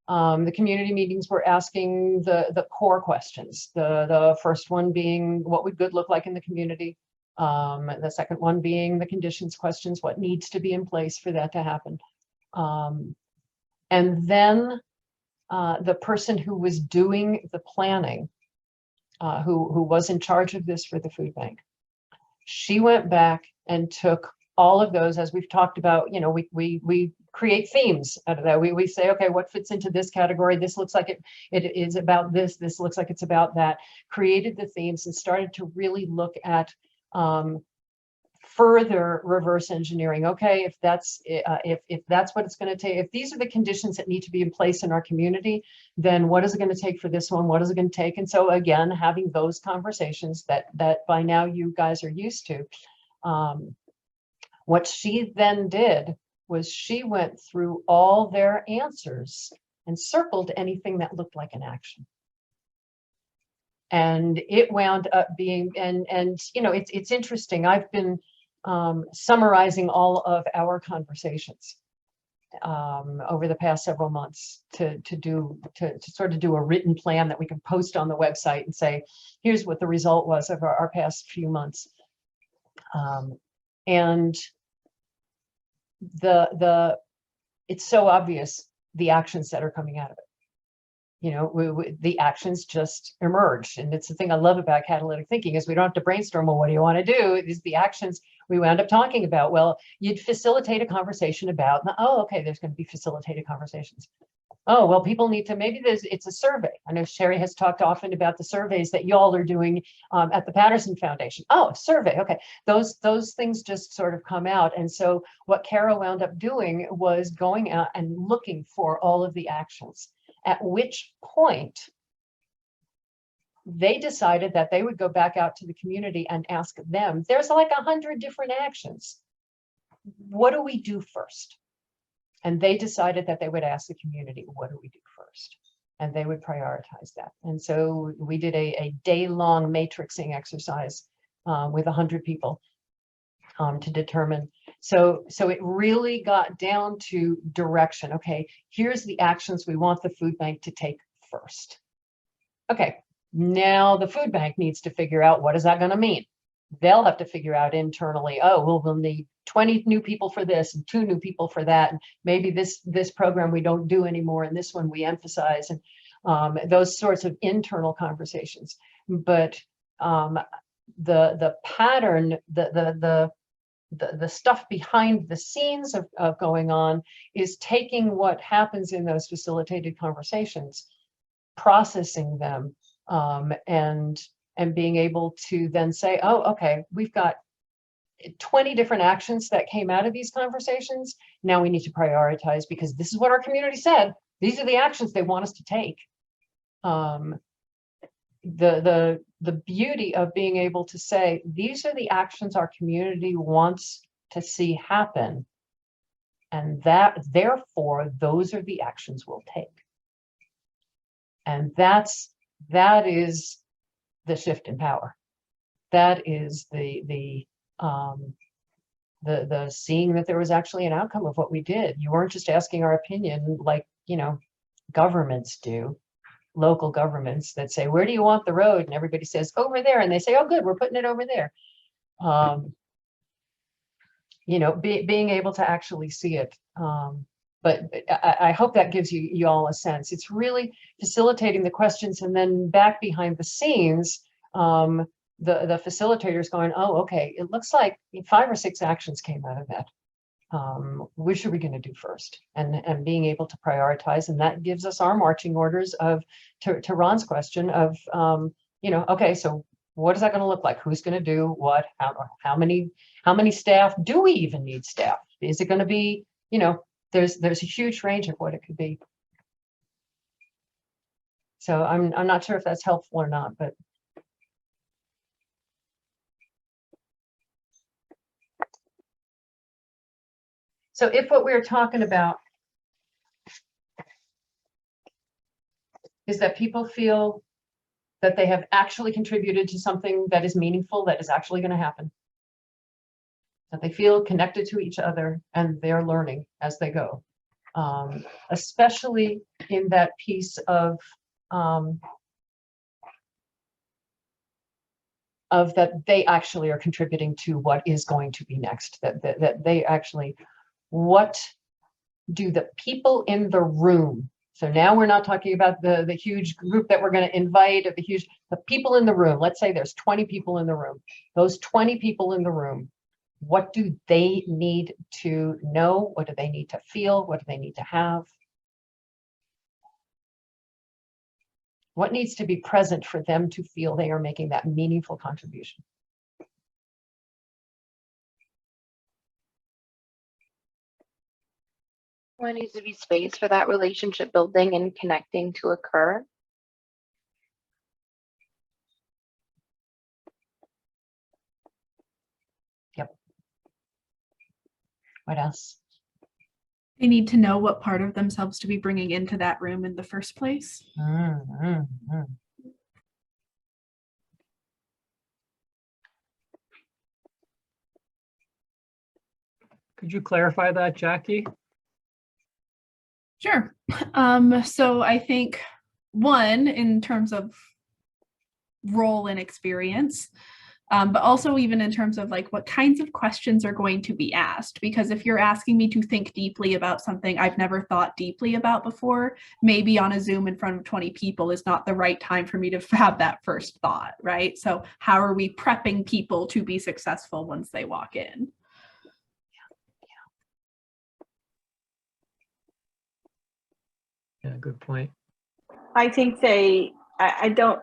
The community meetings were asking the core questions. The first one being, what would good look like in the community? The second one being the conditions questions, what needs to be in place for that to happen? And then the person who was doing the planning, who was in charge of this for the food bank, she went back and took all of those, as we've talked about, you know, we create themes out of that. We say, okay, what fits into this category? This looks like it is about this. This looks like it's about that. Created the themes and started to really look at further reverse engineering. Okay, if that's what it's going to take, if these are the conditions that need to be in place in our community, then what is it going to take for this one? What is it going to take? And so again, having those conversations that by now you guys are used to. What she then did was she went through all their answers and circled anything that looked like an action. And it wound up being, and you know, it's interesting. I've been summarizing all of our conversations over the past several months to sort of do a written plan that we can post on the website and say, here's what the result was of our past few months. And it's so obvious the actions that are coming out of it. You know, the actions just emerge. And it's the thing I love about catalytic thinking is we don't have to brainstorm, well, what do you want to do? It's the actions we wound up talking about. Well, you'd facilitate a conversation about, oh, okay, there's going to be facilitated conversations. Oh, well, people need to, maybe it's a survey. I know Sherry has talked often about the surveys that y'all are doing at the Patterson Foundation. Oh, survey, okay. Those things just sort of come out. And so what Kara wound up doing was going out and looking for all of the actions, at which point they decided that they would go back out to the community and ask them, there's like 100 different actions. What do we do first? And they decided that they would ask the community, what do we do first? And they would prioritize that. And so we did a day-long matrixing exercise with 100 people to determine. So it really got down to direction. Okay, here's the actions we want the food bank to take first. Okay, now the food bank needs to figure out what is that going to mean? they'll have to figure out internally, oh, well, we'll need 20 new people for this and 2 new people for that. And maybe this program we don't do anymore, and this one we emphasize, and those sorts of internal conversations. But the pattern, the stuff behind the scenes of going on is taking what happens in those facilitated conversations, processing them, and being able to then say, oh, okay, we've got 20 different actions that came out of these conversations. Now we need to prioritize, because this is what our community said. These are the actions they want us to take. The beauty of being able to say, these are the actions our community wants to see happen, and that therefore those are the actions we'll take. And that is the shift in power. That is the seeing that there was actually an outcome of what we did. You weren't just asking our opinion like, governments do, local governments that say, where do you want the road? And everybody says over there. And they say, oh, good, we're putting it over there. Being able to actually see it. But I hope that gives you all a sense. It's really facilitating the questions, and then back behind the scenes, the facilitator's going, oh, okay, it looks like 5 or 6 actions came out of that. Which are we going to do first? And being able to prioritize, and that gives us our marching orders to Ron's question of, okay, so what is that going to look like? Who's going to do what? How many staff? Do we even need staff? Is it going to be, there's a huge range of what it could be. So I'm not sure if that's helpful or not, but. So if what we're talking about is that people feel that they have actually contributed to something that is meaningful, that is actually going to happen, that they feel connected to each other and they're learning as they go, especially in that piece of that they actually are contributing to what is going to be next, that they actually, what do the people in the room, so now we're not talking about the huge group that we're going to invite, or the people in the room, let's say there's 20 people in the room, those 20 people in the room, what do they need to know? What do they need to feel? What do they need to have? What needs to be present for them to feel they are making that meaningful contribution? What needs to be space for that relationship building and connecting to occur? Yep. What else? They need to know what part of themselves to be bringing into that room in the first place. Could you clarify that, Jackie? Sure. So I think one, in terms of role and experience, but also even in terms of like what kinds of questions are going to be asked. Because if you're asking me to think deeply about something I've never thought deeply about before, maybe on a Zoom in front of 20 people is not the right time for me to have that first thought, right? So how are we prepping people to be successful once they walk in? Yeah, good point. I think I don't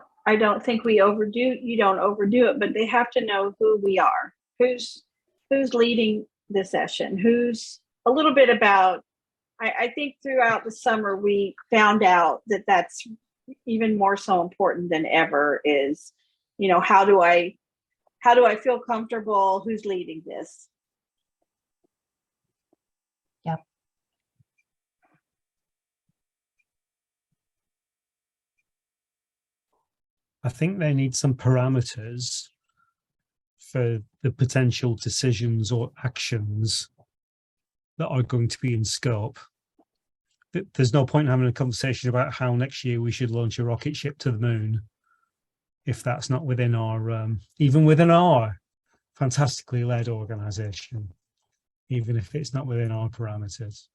think you don't overdo it, but they have to know who we are, who's leading the session, who's a little bit about, I think throughout the summer, we found out that that's even more so important than ever is, how do I feel comfortable? Who's leading this? Yep. I think they need some parameters for the potential decisions or actions that are going to be in scope. There's no point in having a conversation about how next year we should launch a rocket ship to the moon if that's not within our, even within our fantastically led organization, even if it's not within our parameters,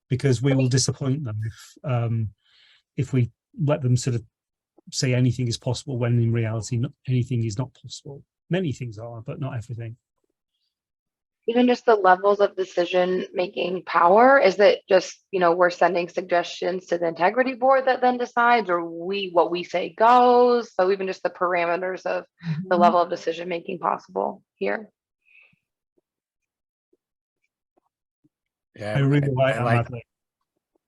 because we will disappoint them if we let them sort of say anything is possible when in reality anything is not possible. Many things are, but not everything. Even just the levels of decision making power, is it just, we're sending suggestions to the integrity board that then decides, or what we say goes? So even just the parameters of the level of decision making possible here. Yeah, I really like that, like, Madeleine.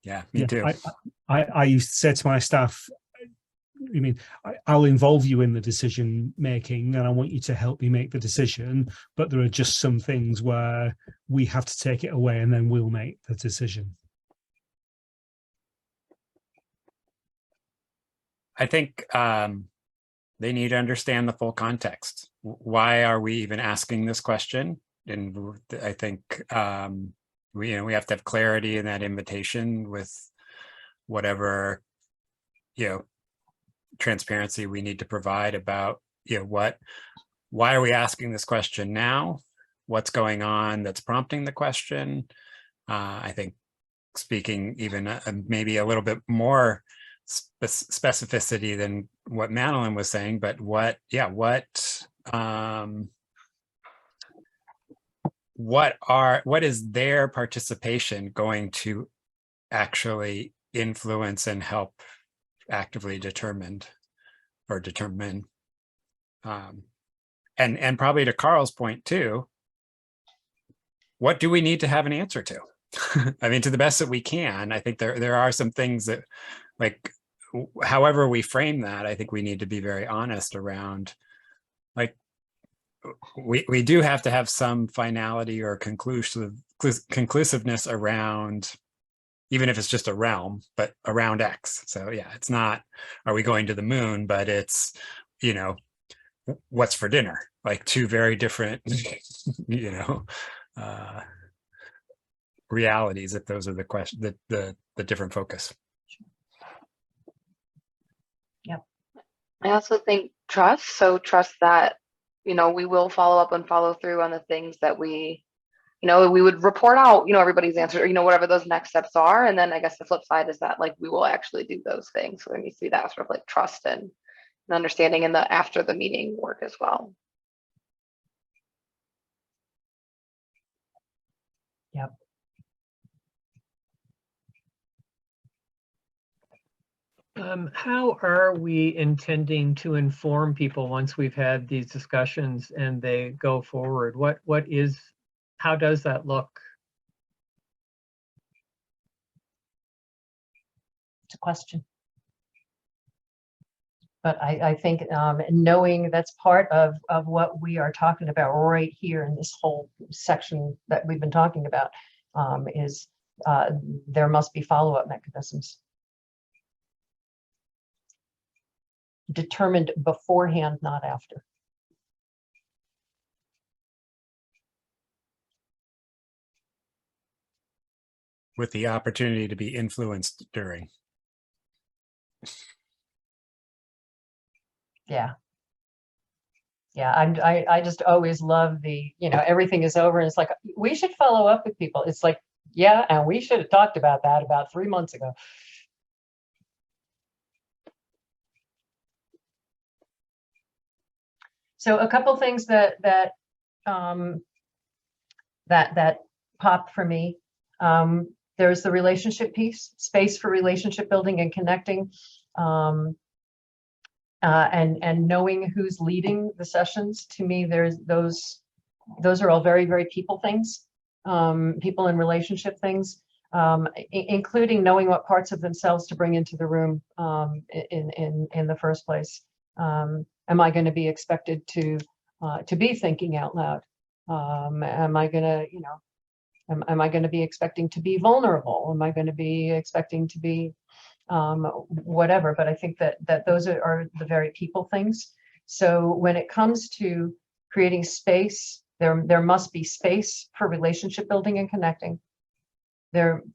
yeah, me too. I used to say to my staff, I'll involve you in the decision making and I want you to help me make the decision, but there are just some things where we have to take it away and then we'll make the decision. I think they need to understand the full context. Why are we even asking this question? And I think we have to have clarity in that invitation with whatever transparency we need to provide about why are we asking this question now, what's going on that's prompting the question. I think speaking even maybe a little bit more specificity than what Madeline was saying, but what is their participation going to actually influence and help actively determine, and probably to Carl's point too, what do we need to have an answer to? I mean, to the best that we can. I think there are some things that, like, however we frame that, I think we need to be very honest around, like, we do have to have some finality or conclusiveness around, even if it's just a realm, but around X. So yeah, it's not, are we going to the moon, but it's, what's for dinner? Like two very different, realities, if those are the question, the different focus. Yep. I also think trust. So trust that, we will follow up and follow through on the things that we would report out, everybody's answer, or, whatever those next steps are. And then I guess the flip side is that, like, we will actually do those things. So there needs to be that sort of like trust and understanding in the after the meeting work as well. Yep. How are we intending to inform people once we've had these discussions and they go forward? How does that look? It's a question. But I think knowing that's part of what we are talking about right here in this whole section that we've been talking about is there must be follow-up mechanisms determined beforehand, not after. With the opportunity to be influenced during. Yeah. I just always love the, everything is over and it's like, we should follow up with people. It's like, yeah, and we should have talked about that about 3 months ago. So a couple things that popped for me. There's the relationship piece, space for relationship building and connecting, and knowing who's leading the sessions. To me, there's those are all very, very people things, people and relationship things, including knowing what parts of themselves to bring into the room in the first place. Am I going to be expected to be thinking out loud? Am I going to, am I going to be expecting to be vulnerable? Am I going to be expecting to be whatever? But I think that those are the very people things. So when it comes to creating space, there must be space for relationship building and connecting.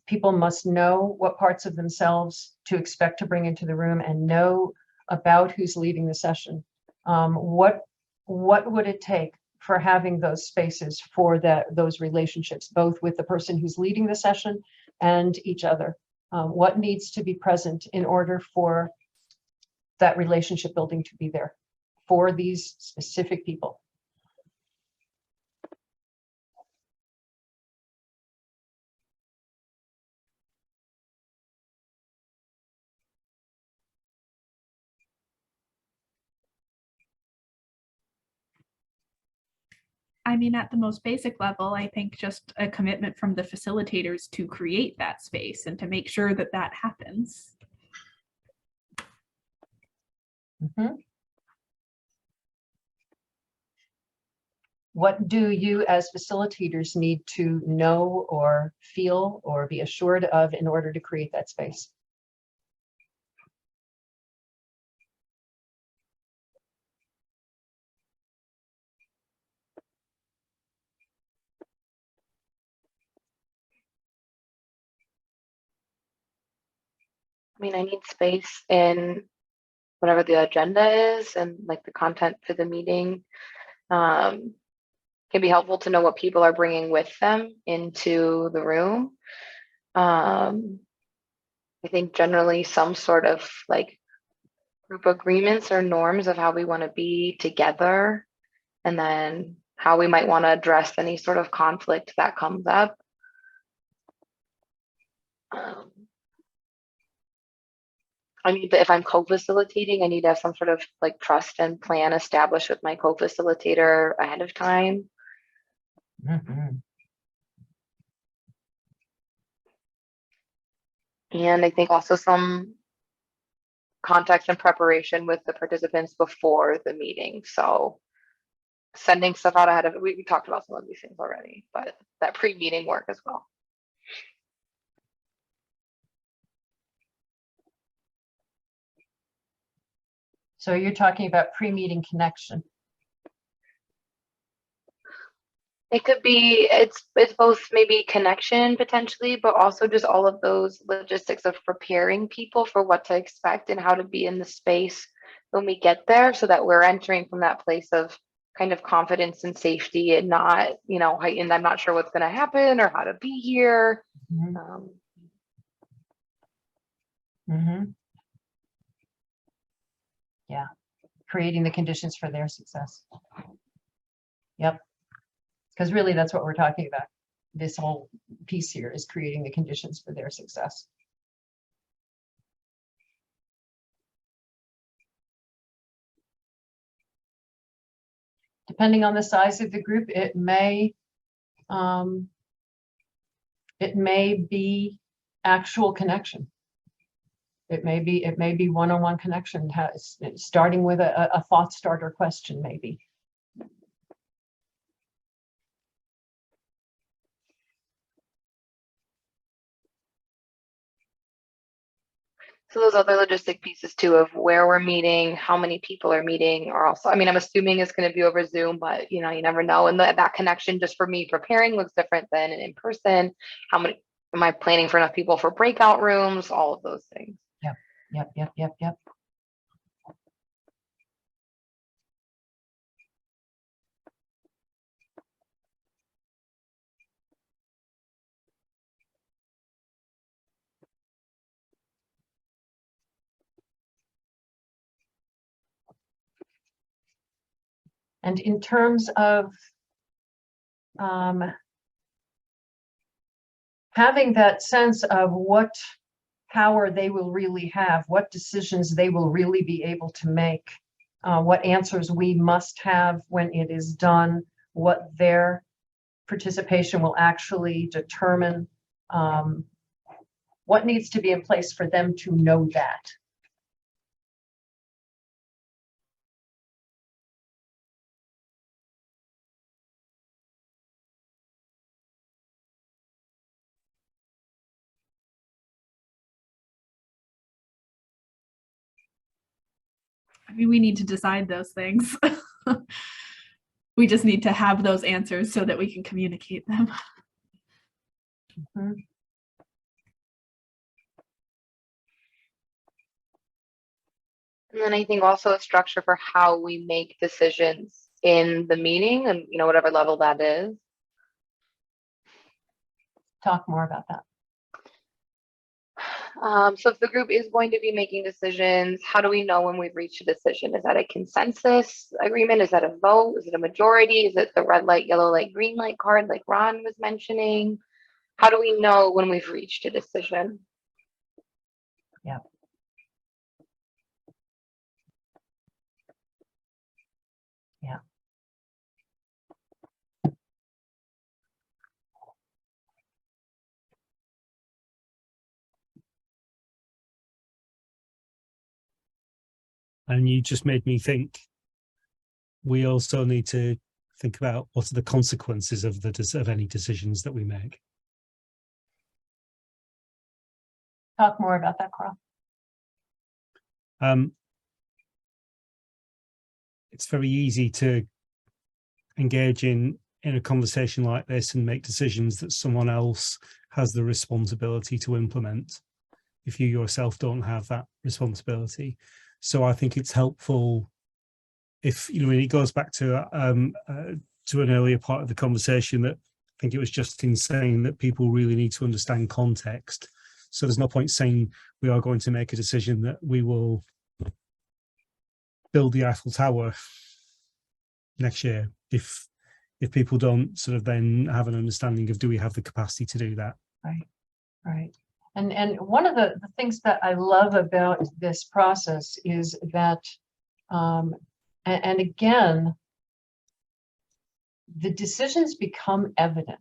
People must know what parts of themselves to expect to bring into the room and know about who's leading the session. What would it take for having those spaces for those relationships, both with the person who's leading the session and each other. What needs to be present in order for that relationship building to be there for these specific people? I mean, at the most basic level, I think just a commitment from the facilitators to create that space and to make sure that that happens. What do you as facilitators need to know or feel or be assured of in order to create that space? I mean, I need space in whatever the agenda is and like the content for the meeting. Can be helpful to know what people are bringing with them into the room. I think generally some sort of like group agreements or norms of how we want to be together, and then how we might want to address any sort of conflict that comes up. I need to, if I'm co-facilitating, I need to have some sort of like trust and plan established with my co-facilitator ahead of time. And I think also some context and preparation with the participants before the meeting. So sending stuff out ahead of it. We talked about some of these things already, but that pre-meeting work as well. So you're talking about pre-meeting connection. It could be, it's both maybe connection potentially, but also just all of those logistics of preparing people for what to expect and how to be in the space when we get there, so that we're entering from that place of kind of confidence and safety and not, you know, heightened, I'm not sure what's going to happen or how to be here. Yeah, creating the conditions for their success. Yep. Because really that's what we're talking about. This whole piece here is creating the conditions for their success. Depending on the size of the group, it may be actual connection. It may be one-on-one connection, starting with a thought starter question, maybe. So those other logistic pieces too of where we're meeting, how many people are meeting, are also, I mean, I'm assuming it's going to be over Zoom, but you know, you never know. And that connection just for me preparing looks different than in person. How many, am I planning for enough people for breakout rooms? All of those things. Yep. And in terms of having that sense of what power they will really have, what decisions they will really be able to make, what answers we must have when it is done, what their participation will actually determine, what needs to be in place for them to know that. I mean, we need to decide those things. We just need to have those answers so that we can communicate them. Mm-hmm. And then I think also a structure for how we make decisions in the meeting, and whatever level that is. Talk more about that. So if the group is going to be making decisions, how do we know when we've reached a decision? Is that a consensus agreement? Is that a vote? Is it a majority? Is it the red light, yellow light, green light card like Ron was mentioning? How do we know when we've reached a decision? Yeah. Yeah. And you just made me think we also need to think about what are the consequences of any decisions that we make. Talk more about that, Carl. It's very easy to engage in a conversation like this and make decisions that someone else has the responsibility to implement if you yourself don't have that responsibility. So I think it's helpful if, it goes back to an earlier part of the conversation that I think it was Justin saying that people really need to understand context. So there's no point saying we are going to make a decision that we will build the Eiffel Tower next year if people don't sort of then have an understanding of, do we have the capacity to do that? Right. And one of the things that I love about this process is that, and again, the decisions become evident.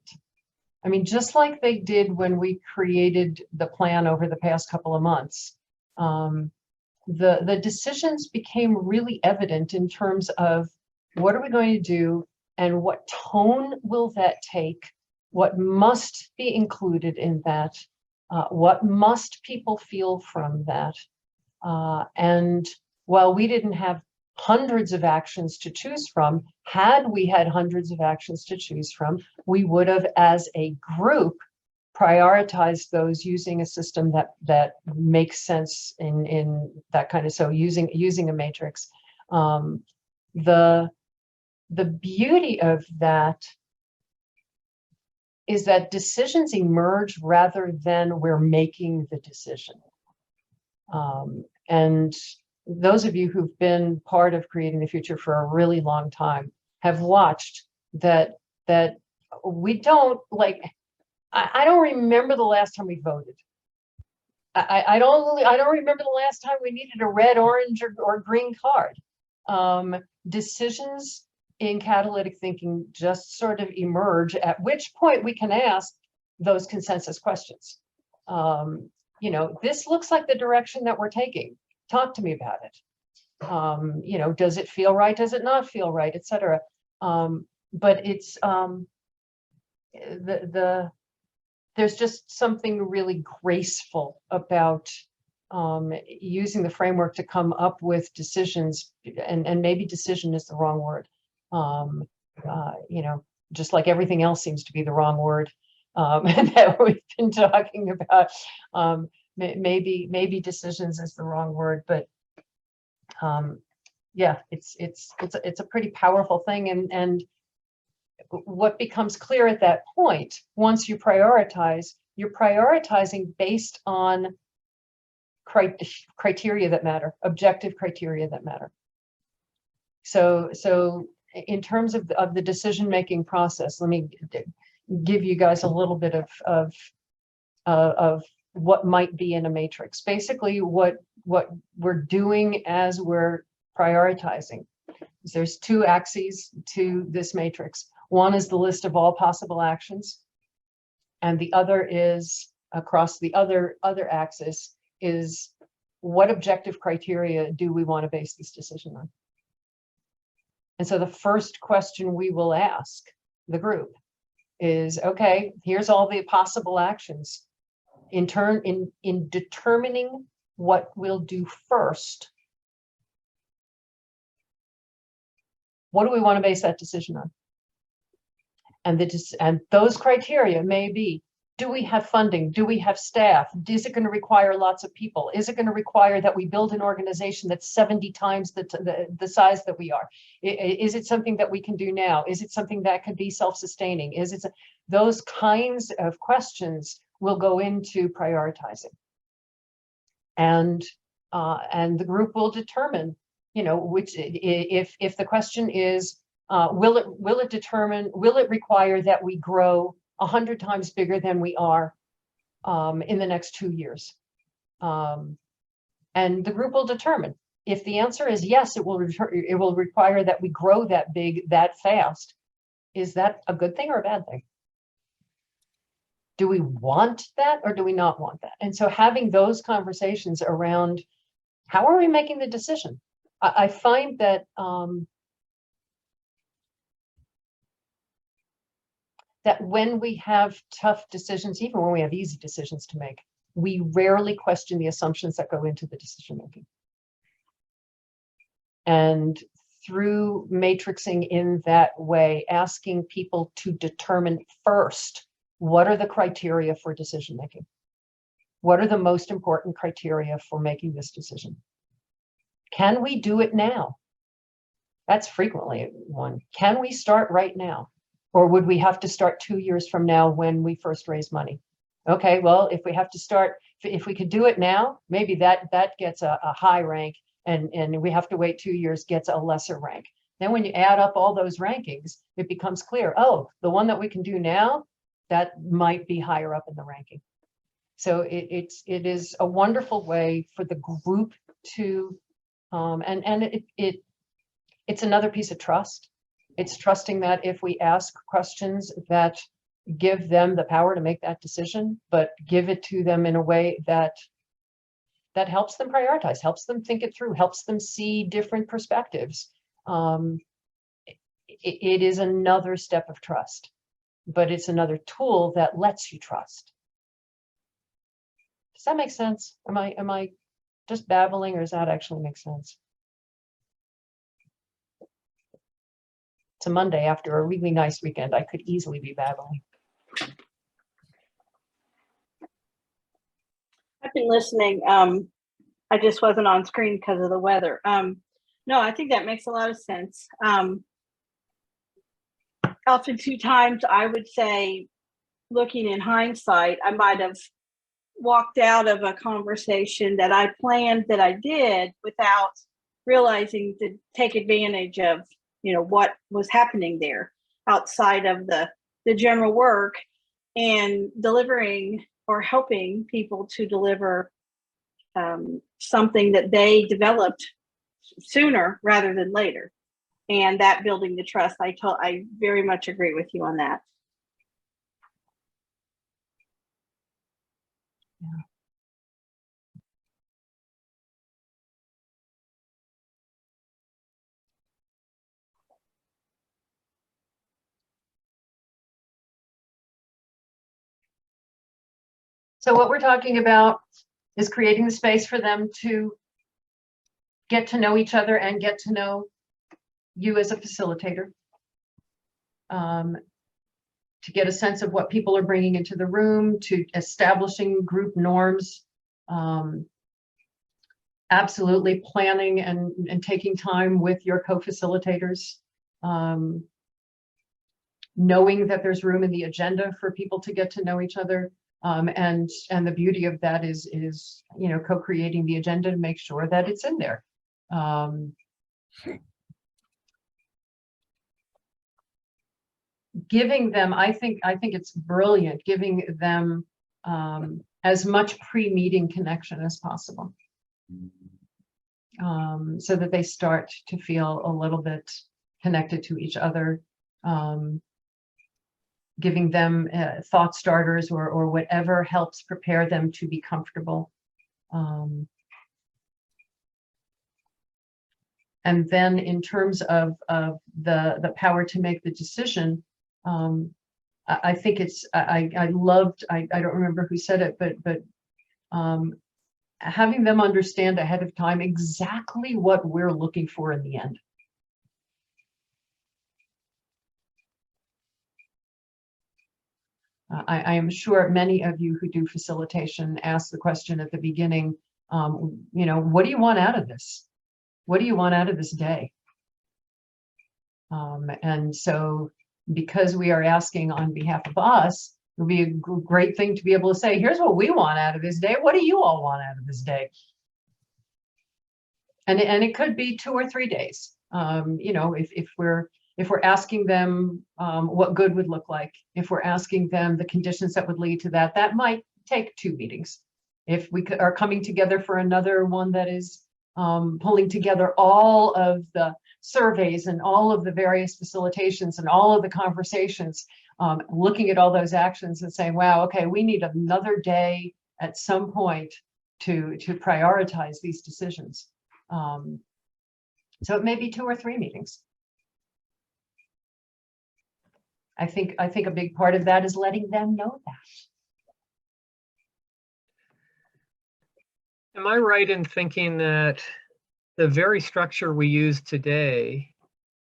I mean, just like they did when we created the plan over the past couple of months, the decisions became really evident in terms of what are we going to do and what tone will that take, what must be included in that, what must people feel from that. And while we didn't have hundreds of actions to choose from, had we had hundreds of actions to choose from, we would have, as a group, prioritized those using a system that makes sense in that kind of, so using a matrix. The beauty of that is that decisions emerge rather than we're making the decision. And those of you who've been part of Creating the Future for a really long time have watched that we don't, like, I don't remember the last time we voted. I don't remember the last time we needed a red, orange, or green card. Decisions in catalytic thinking just sort of emerge, at which point we can ask those consensus questions. This looks like the direction that we're taking. Talk to me about it. Does it feel right? Does it not feel right, et cetera? But it's there's just something really graceful about using the framework to come up with decisions, and maybe decision is the wrong word. Just like everything else seems to be the wrong word that we've been talking about. Maybe decisions is the wrong word, but yeah, it's a pretty powerful thing. And what becomes clear at that point, once you prioritize, you're prioritizing based on criteria that matter, objective criteria that matter. So in terms of the decision-making process, let me give you guys a little bit of what might be in a matrix. Basically, what we're doing as we're prioritizing is there's two axes to this matrix. One is the list of all possible actions, and the other is, across the other axis, is what objective criteria do we want to base this decision on? And so the first question we will ask the group is, okay, here's all the possible actions. In determining what we'll do first, what do we want to base that decision on? And those criteria may be, Do we have funding? Do we have staff? Is it going to require lots of people? Is it going to require that we build an organization that's 70 times the size that we are? Is it something that we can do now? Is it something that can be self-sustaining? Is it those kinds of questions will go into prioritizing, and the group will determine, you know, which, if the question is, will it require that we grow 100 times bigger than we are in the next 2 years? And the group will determine. If the answer is yes, it will require that we grow that big, that fast. Is that a good thing or a bad thing? Do we want that or do we not want that? And so having those conversations around how are we making the decision? I find that that when we have tough decisions, even when we have easy decisions to make, we rarely question the assumptions that go into the decision making. And through matrixing in that way, asking people to determine first, what are the criteria for decision making? What are the most important criteria for making this decision? Can we do it now? That's frequently one. Can we start right now? Or would we have to start 2 years from now when we first raise money? Okay, well, if we have to start, if we could do it now, maybe that gets a high rank, and we have to wait 2 years gets a lesser rank. Then when you add up all those rankings, it becomes clear, oh, the one that we can do now, that might be higher up in the ranking. So it is a wonderful way for the group to, it's another piece of trust. It's trusting that if we ask questions that give them the power to make that decision, but give it to them in a way that helps them prioritize, helps them think it through, helps them see different perspectives. It is another step of trust, but it's another tool that lets you trust. Does that make sense? Am I just babbling, or does that actually make sense? It's a Monday after a really nice weekend. I could easily be babbling. I've been listening. I just wasn't on screen because of the weather. No, I think that makes a lot of sense. Oftentimes, I would say, looking in hindsight, I might have walked out of a conversation that I planned that I did without realizing to take advantage of, you know, what was happening there outside of the general work, and delivering or helping people to deliver something that they developed sooner rather than later, and that building the trust. I very much agree with you on that. Yeah. So what we're talking about is creating the space for them to get to know each other and get to know you as a facilitator, to get a sense of what people are bringing into the room, to establishing group norms, absolutely planning and taking time with your co-facilitators, knowing that there's room in the agenda for people to get to know each other. And the beauty of that is, you know, co-creating the agenda to make sure that it's in there. Giving them, I think it's brilliant, giving them as much pre-meeting connection as possible, so that they start to feel a little bit connected to each other. Giving them thought starters or whatever helps prepare them to be comfortable. And then in terms of the power to make the decision, I think it's, I loved, I don't remember who said it, but having them understand ahead of time exactly what we're looking for in the end. I am sure many of you who do facilitation ask the question at the beginning, what do you want out of this? What do you want out of this day? And so because we are asking on behalf of us, it would be a great thing to be able to say, here's what we want out of this day. What do you all want out of this day? And it could be 2 or 3 days. If we're asking them what good would look like, if we're asking them the conditions that would lead to that, that might take 2 meetings. If we are coming together for another one that is pulling together all of the surveys and all of the various facilitations and all of the conversations, looking at all those actions and saying, wow, okay, we need another day at some point to prioritize these decisions. So it may be 2 or 3 meetings. I think a big part of that is letting them know that. Am I right in thinking that the very structure we use today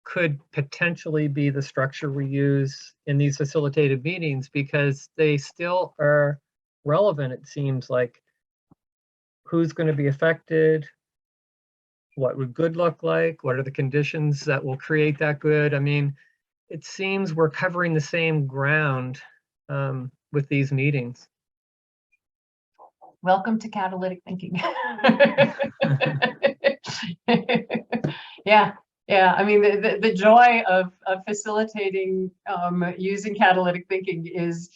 could potentially be the structure we use in these facilitated meetings, because they still are relevant? It seems like who's going to be affected, what would good look like, what are the conditions that will create that good? I mean, it seems we're covering the same ground with these meetings. Welcome to catalytic thinking. Yeah. I mean, the joy of facilitating using catalytic thinking is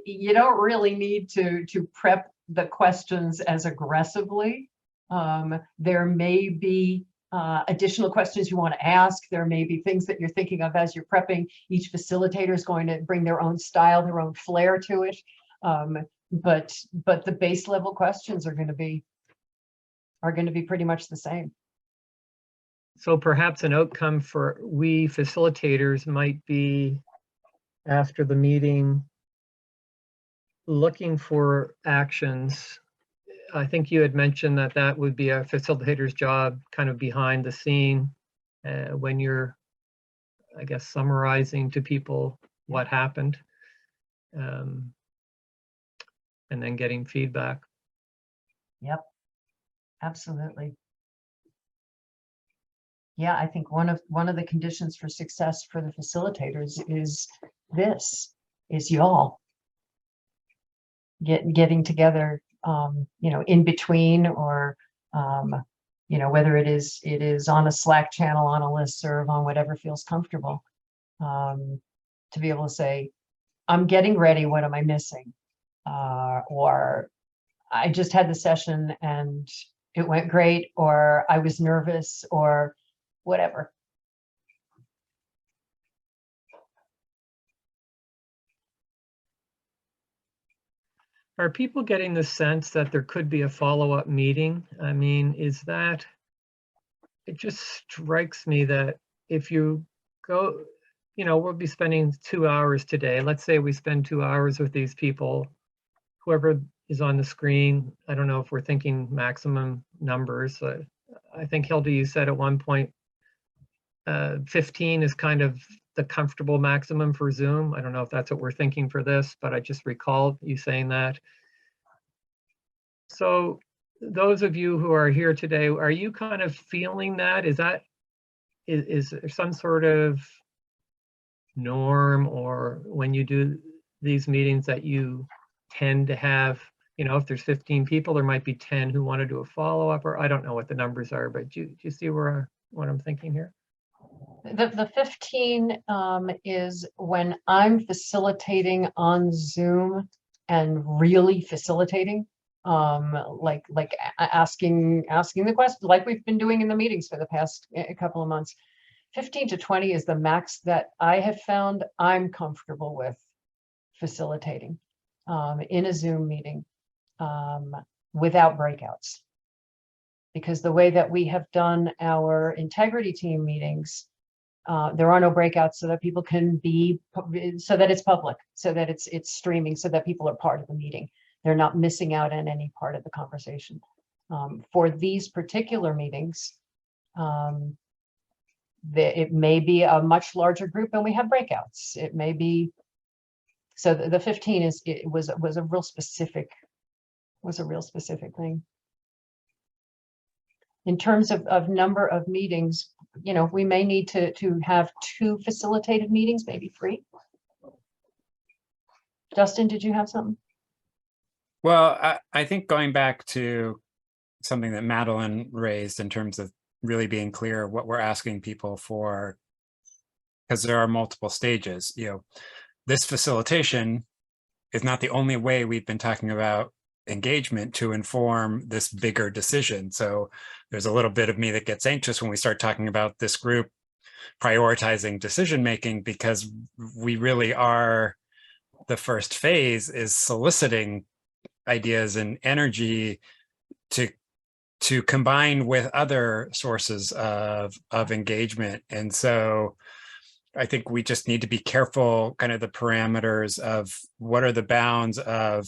you don't really need to prep the questions as aggressively. There may be additional questions you want to ask. There may be things that you're thinking of as you're prepping. Each facilitator is going to bring their own style, their own flair to it. But the base level questions are going to be pretty much the same. So perhaps an outcome for we facilitators might be, after the meeting, looking for actions. I think you had mentioned that would be a facilitator's job, kind of behind the scene, when you're, I guess, summarizing to people what happened, and then getting feedback. Yep, absolutely. Yeah, I think one of the conditions for success for the facilitators is y'all getting together, in between, or whether it is on a Slack channel, on a listserv, on whatever feels comfortable, to be able to say, I'm getting ready, what am I missing? Or I just had the session and it went great, or I was nervous, or whatever. Are people getting the sense that there could be a follow-up meeting? I mean, it just strikes me that if you go, we'll be spending 2 hours today. Let's say we spend 2 hours with these people, whoever is on the screen. I don't know if we're thinking maximum numbers. I think, Hilda, you said at one point, 15 is kind of the comfortable maximum for Zoom. I don't know if that's what we're thinking for this, but I just recalled you saying that. So those of you who are here today, are you kind of feeling that? Is there some sort of norm, or when you do these meetings, that you tend to have, if there's 15 people, there might be 10 who want to do a follow-up, or I don't know what the numbers are, but do you see what I'm thinking here? The 15 is when I'm facilitating on Zoom and really facilitating, like asking the question, like we've been doing in the meetings for the past couple of months. 15 to 20 is the max that I have found I'm comfortable with facilitating in a Zoom meeting without breakouts. Because the way that we have done our integrity team meetings, there are no breakouts, so that people can so that it's public, so that it's streaming, so that people are part of the meeting. They're not missing out on any part of the conversation. For these particular meetings, it may be a much larger group and we have breakouts. It may be So the 15 was a real specific thing. In terms of number of meetings, we may need to have 2 facilitated meetings, maybe 3. Justin, did you have something? Well, I think going back to something that Madeline raised in terms of really being clear what we're asking people for, because there are multiple stages. This facilitation is not the only way we've been talking about engagement to inform this bigger decision. So there's a little bit of me that gets anxious when we start talking about this group prioritizing decision making, because we really are, the first phase is soliciting ideas and energy to combine with other sources of engagement. And so I think we just need to be careful, kind of the parameters of what are the bounds of,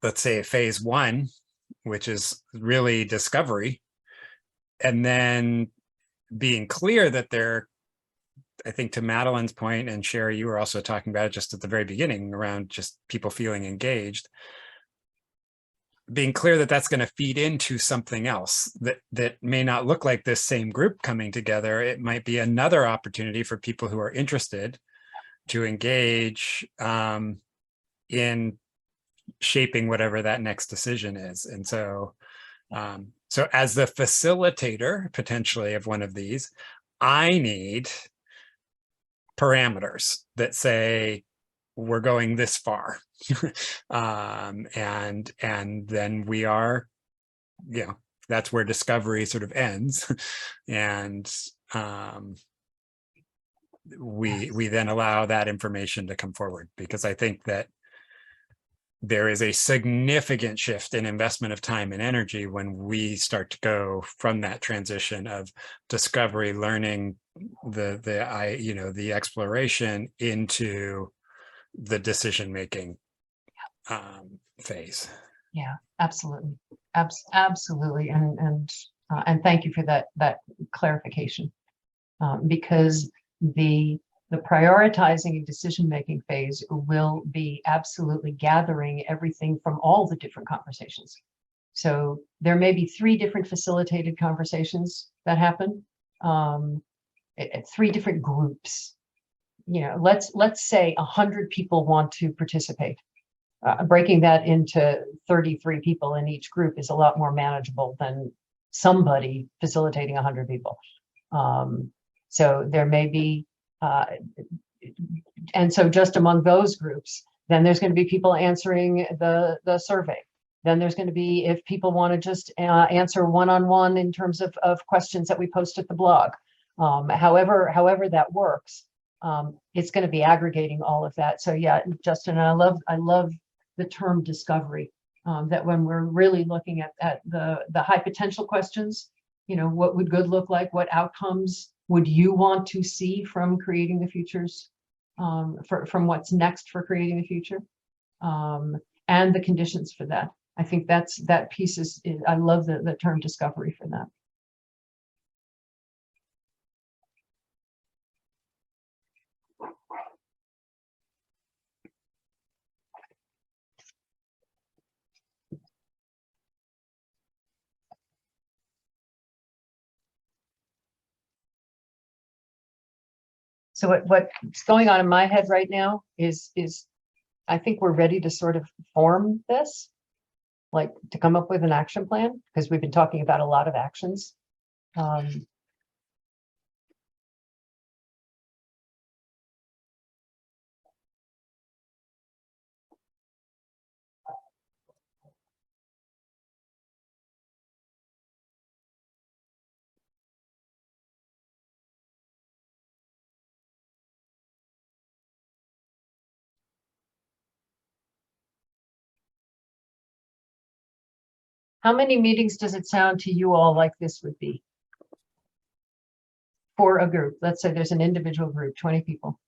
let's say, phase 1, which is really discovery, and then being clear that there, I think to Madeline's point, and Sherry, you were also talking about it just at the very beginning around just people feeling engaged, being clear that that's going to feed into something else that may not look like this same group coming together. It might be another opportunity for people who are interested to engage in shaping whatever that next decision is. And so, so as the facilitator potentially of one of these, I need parameters that say we're going this far, and then we are, that's where discovery sort of ends, and we then allow that information to come forward, because I think that there is a significant shift in investment of time and energy when we start to go from that transition of discovery, learning, the exploration into the decision-making phase. Yeah, absolutely. Absolutely. And thank you for that clarification, because the prioritizing and decision-making phase will be absolutely gathering everything from all the different conversations. So there may be 3 different facilitated conversations that happen, 3 different groups. Let's say 100 people want to participate. Breaking that into 33 people in each group is a lot more manageable than somebody facilitating 100 people. So there may be, and so just among those groups, then there's going to be people answering the survey. Then there's going to be, if people want to just answer one-on-one in terms of questions that we post at the blog, however that works, it's going to be aggregating all of that. So yeah, Justin, I love the term discovery, that when we're really looking at the high potential questions, what would good look like? What outcomes would you want to see from creating the futures, from what's next for creating the future, and the conditions for that? I think that piece is I love the term discovery for that. So what's going on in my head right now is I think we're ready to sort of form this, like to come up with an action plan, because we've been talking about a lot of actions. How many meetings does it sound to you all like this would be for a group? Let's say there's an individual group, 20 people.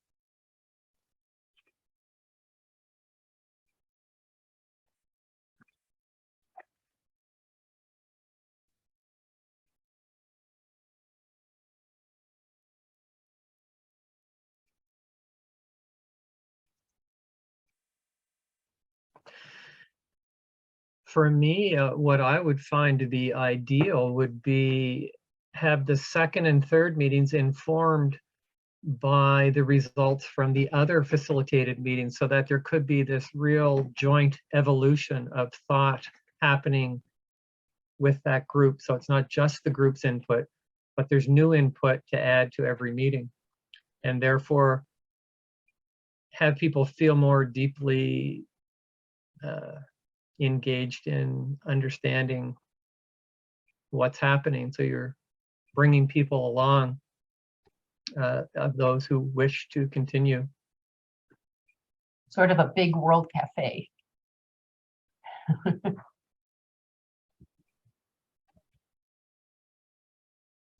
for me, what I would find to be ideal would be have the second and third meetings informed by the results from the other facilitated meetings, so that there could be this real joint evolution of thought happening with that group. So it's not just the group's input, but there's new input to add to every meeting, and therefore have people feel more deeply engaged in understanding what's happening. So you're bringing people along, of those who wish to continue. Sort of a big world cafe.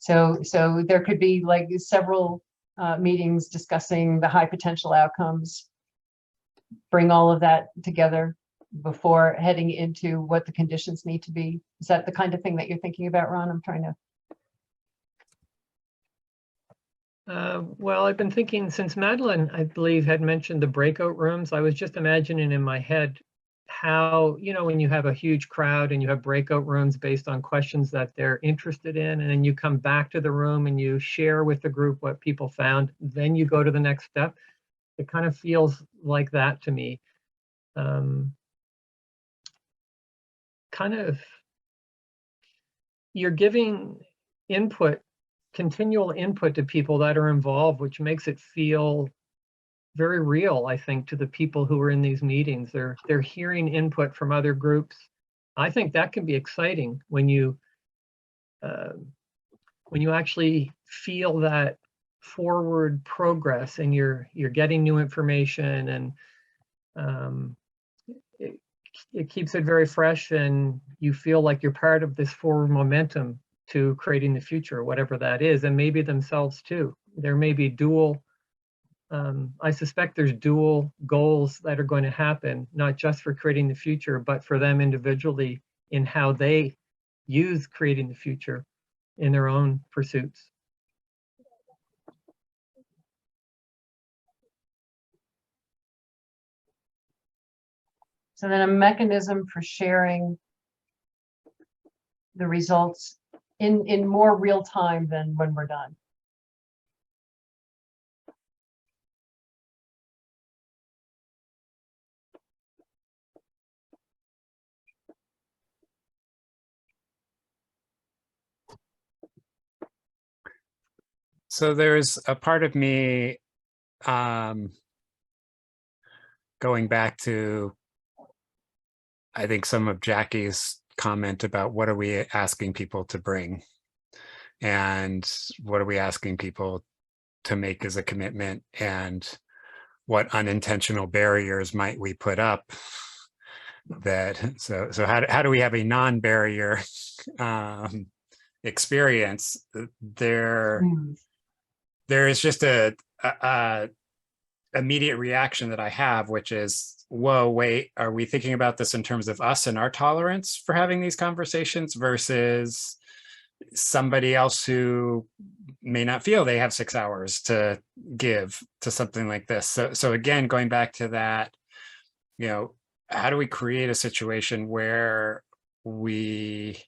So there could be like several meetings discussing the high potential outcomes, bring all of that together before heading into what the conditions need to be. Is that the kind of thing that you're thinking about, Ron? I'm trying to. Well, I've been thinking since Madeline, I believe, had mentioned the breakout rooms, I was just imagining in my head how, you know, when you have a huge crowd and you have breakout rooms based on questions that they're interested in, and then you come back to the room and you share with the group what people found, then you go to the next step. It kind of feels like that to me. Kind of, you're giving input, continual input to people that are involved, which makes it feel very real, I think, to the people who are in these meetings. They're hearing input from other groups. I think that can be exciting when you actually feel that forward progress and you're getting new information, and it keeps it very fresh, and you feel like you're part of this forward momentum to creating the future, whatever that is, and maybe themselves too. There may be dual, I suspect there's dual goals that are going to happen, not just for creating the future, but for them individually in how they use creating the future in their own pursuits. So then a mechanism for sharing the results in more real time than when we're done. So there's a part of me going back to, I think, some of Jackie's comment about what are we asking people to bring, and what are we asking people to make as a commitment, and what unintentional barriers might we put up that, so how do we have a non-barrier experience? There is just a immediate reaction that I have, which is, whoa, wait, are we thinking about this in terms of us and our tolerance for having these conversations versus somebody else who may not feel they have 6 hours to give to something like this? So again, going back to that, you know, how do we create a situation where we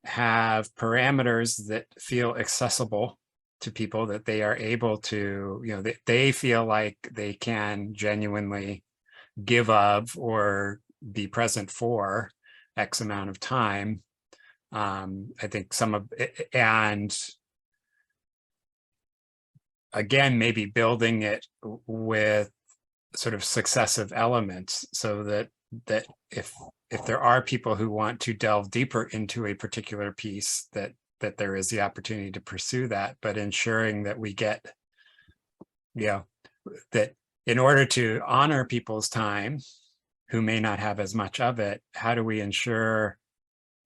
have parameters that feel accessible to people, that they are able to, you know, they feel like they can genuinely give of or be present for X amount of time. I think some of it, and again, maybe building it with sort of successive elements, so that if there are people who want to delve deeper into a particular piece, that there is the opportunity to pursue that, but ensuring that we get, you know, that in order to honor people's time who may not have as much of it, how do we ensure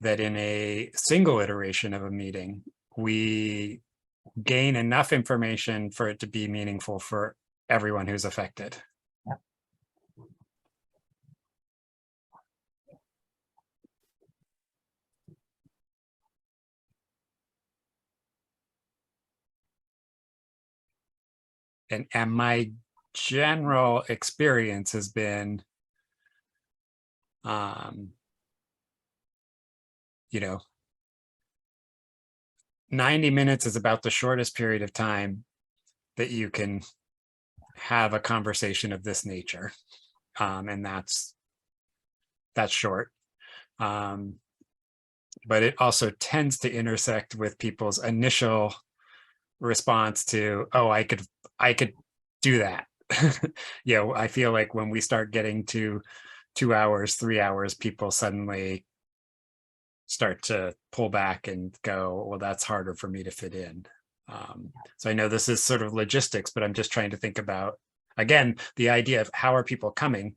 that in a single iteration of a meeting, we gain enough information for it to be meaningful for everyone who's affected? And my general experience has been you know, 90 minutes is about the shortest period of time that you can have a conversation of this nature. And that's short. But it also tends to intersect with people's initial response to, oh, I could do that. You know, I feel like when we start getting to 2 hours, 3 hours, people suddenly start to pull back and go, well, that's harder for me to fit in. So I know this is sort of logistics, but I'm just trying to think about, again, the idea of how are people coming?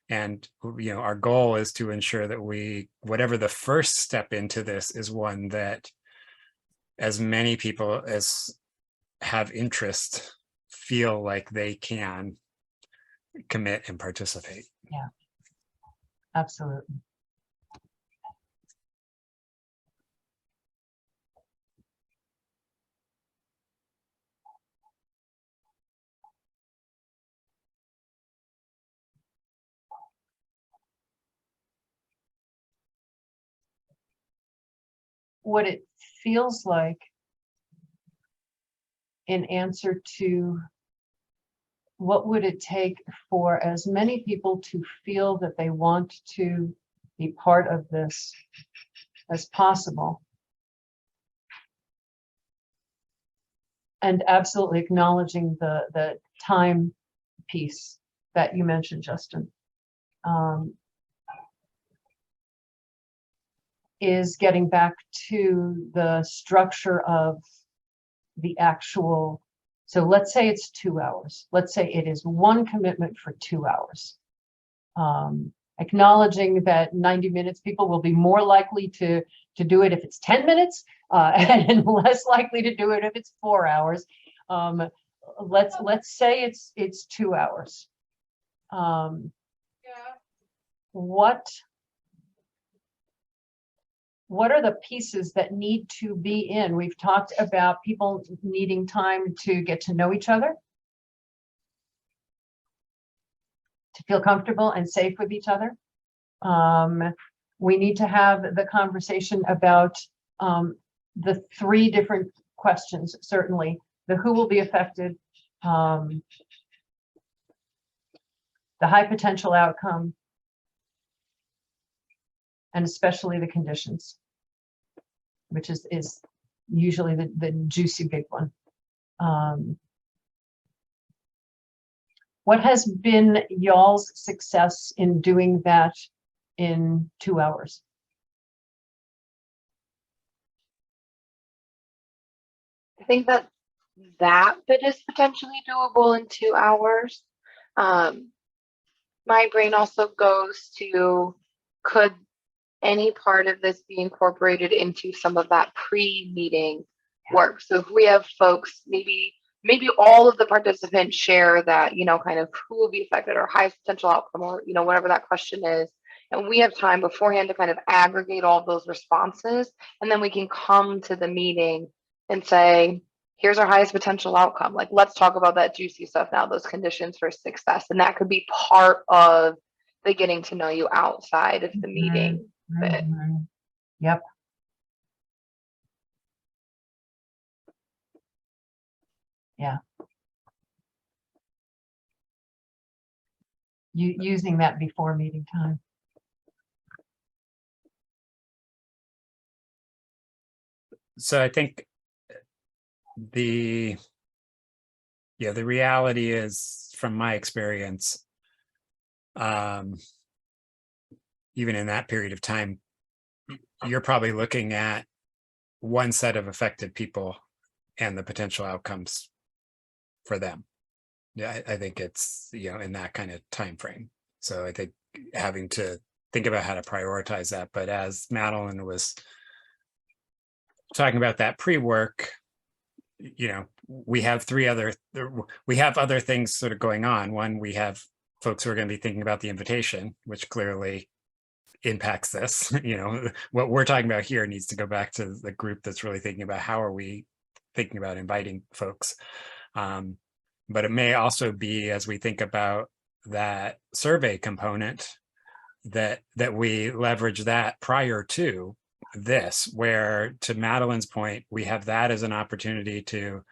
And, you know, our goal is to ensure that whatever the first step into this is one that as many people as have interest feel like they can commit and participate. Yeah, absolutely. What it feels like in answer to what would it take for as many people to feel that they want to be part of this as possible. And absolutely acknowledging the time piece that you mentioned, Justin, is getting back to the structure of the actual. So let's say it's 2 hours. Let's say it is one commitment for 2 hours. Acknowledging that 90 minutes, people will be more likely to do it if it's 10 minutes and less likely to do it if it's 4 hours. Let's say it's 2 hours. What are the pieces that need to be in? We've talked about people needing time to get to know each other, to feel comfortable and safe with each other. We need to have the conversation about the 3 different questions, certainly. The who will be affected, the high potential outcome, and especially the conditions, which is usually the juicy big one. What has been y'all's success in doing that in 2 hours? I think that bit is potentially doable in 2 hours. My brain also goes to, could any part of this be incorporated into some of that pre-meeting work? So if we have folks, maybe all of the participants share that, you know, kind of who will be affected or highest potential outcome, or, you know, whatever that question is. And we have time beforehand to kind of aggregate all those responses. And then we can come to the meeting and say, here's our highest potential outcome. Like, let's talk about that juicy stuff now, those conditions for success. And that could be part of the getting to know you outside of the meeting. Yep. Yeah. Using that before meeting time. So I think the reality is, from my experience, even in that period of time, you're probably looking at one set of affected people and the potential outcomes for them. Yeah, I think it's, you know, in that kind of time frame. So I think having to think about how to prioritize that. But as Madeline was talking about that pre-work, you know, we have other things sort of going on. One, we have folks who are going to be thinking about the invitation, which clearly impacts this. You know, what we're talking about here needs to go back to the group that's really thinking about how are we thinking about inviting folks. But it may also be, as we think about that survey component, that we leverage that prior to, this, where to Madeline's point, we have that as an opportunity to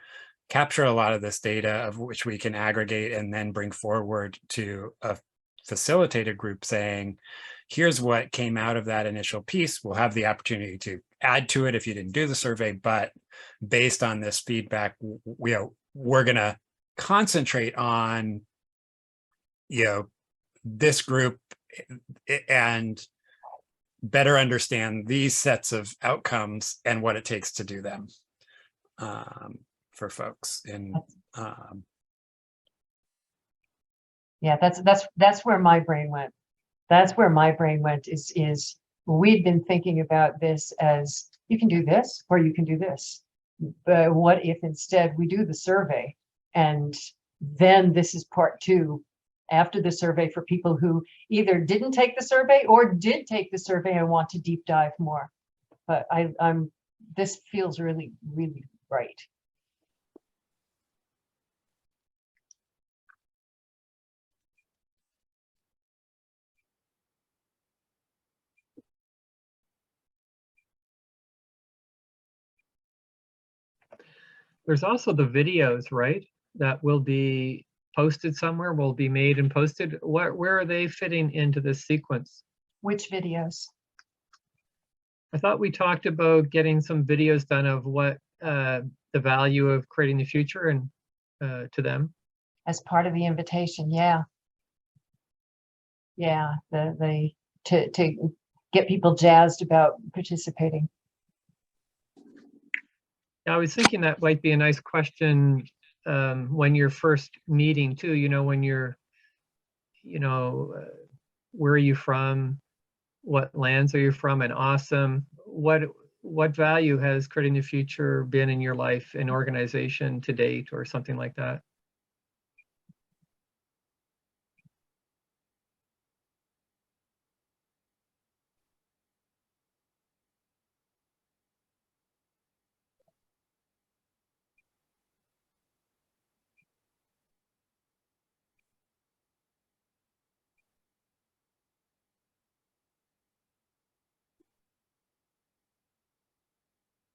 capture a lot of this data of which we can aggregate and then bring forward to a facilitated group saying, here's what came out of that initial piece. We'll have the opportunity to add to it if you didn't do the survey, but based on this feedback, we're going to concentrate on, this group and better understand these sets of outcomes and what it takes to do them for folks. And yeah, that's where my brain went. That's where my brain went is we'd been thinking about this as you can do this or you can do this. But what if instead we do the survey and then this is part 2 after the survey for people who either didn't take the survey or did take the survey and want to deep dive more. But this feels really, really right. There's also the videos, right? That will be posted somewhere, will be made and posted. Where are they fitting into this sequence? Which videos? I thought we talked about getting some videos done of what the value of creating the future and to them. As part of the invitation, yeah. Yeah, to get people jazzed about participating. I was thinking that might be a nice question when you're first meeting too, when you're, where are you from? What lands are you from? And awesome. What value has creating the future been in your life and organization to date or something like that?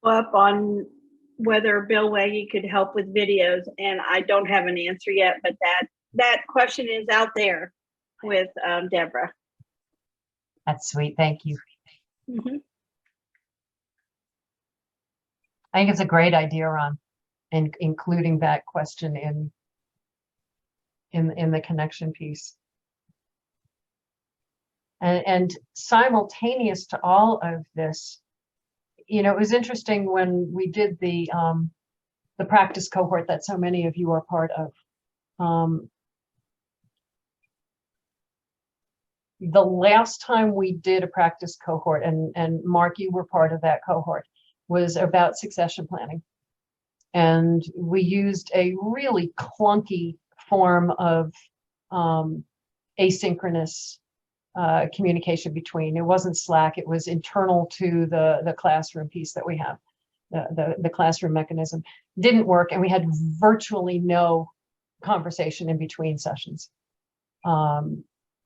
Up on whether Bill Waggy could help with videos, and I don't have an answer yet, but that question is out there with Deborah. That's sweet. Thank you. Mm-hmm. I think it's a great idea, Ron, and including that question in the connection piece. And simultaneous to all of this, it was interesting when we did the practice cohort that so many of you are part of. The last time we did a practice cohort, and Mark, you were part of that cohort, was about succession planning. And we used a really clunky form of asynchronous communication between. It wasn't Slack, it was internal to the classroom piece that we have, the classroom mechanism. Didn't work, and we had virtually no conversation in between sessions.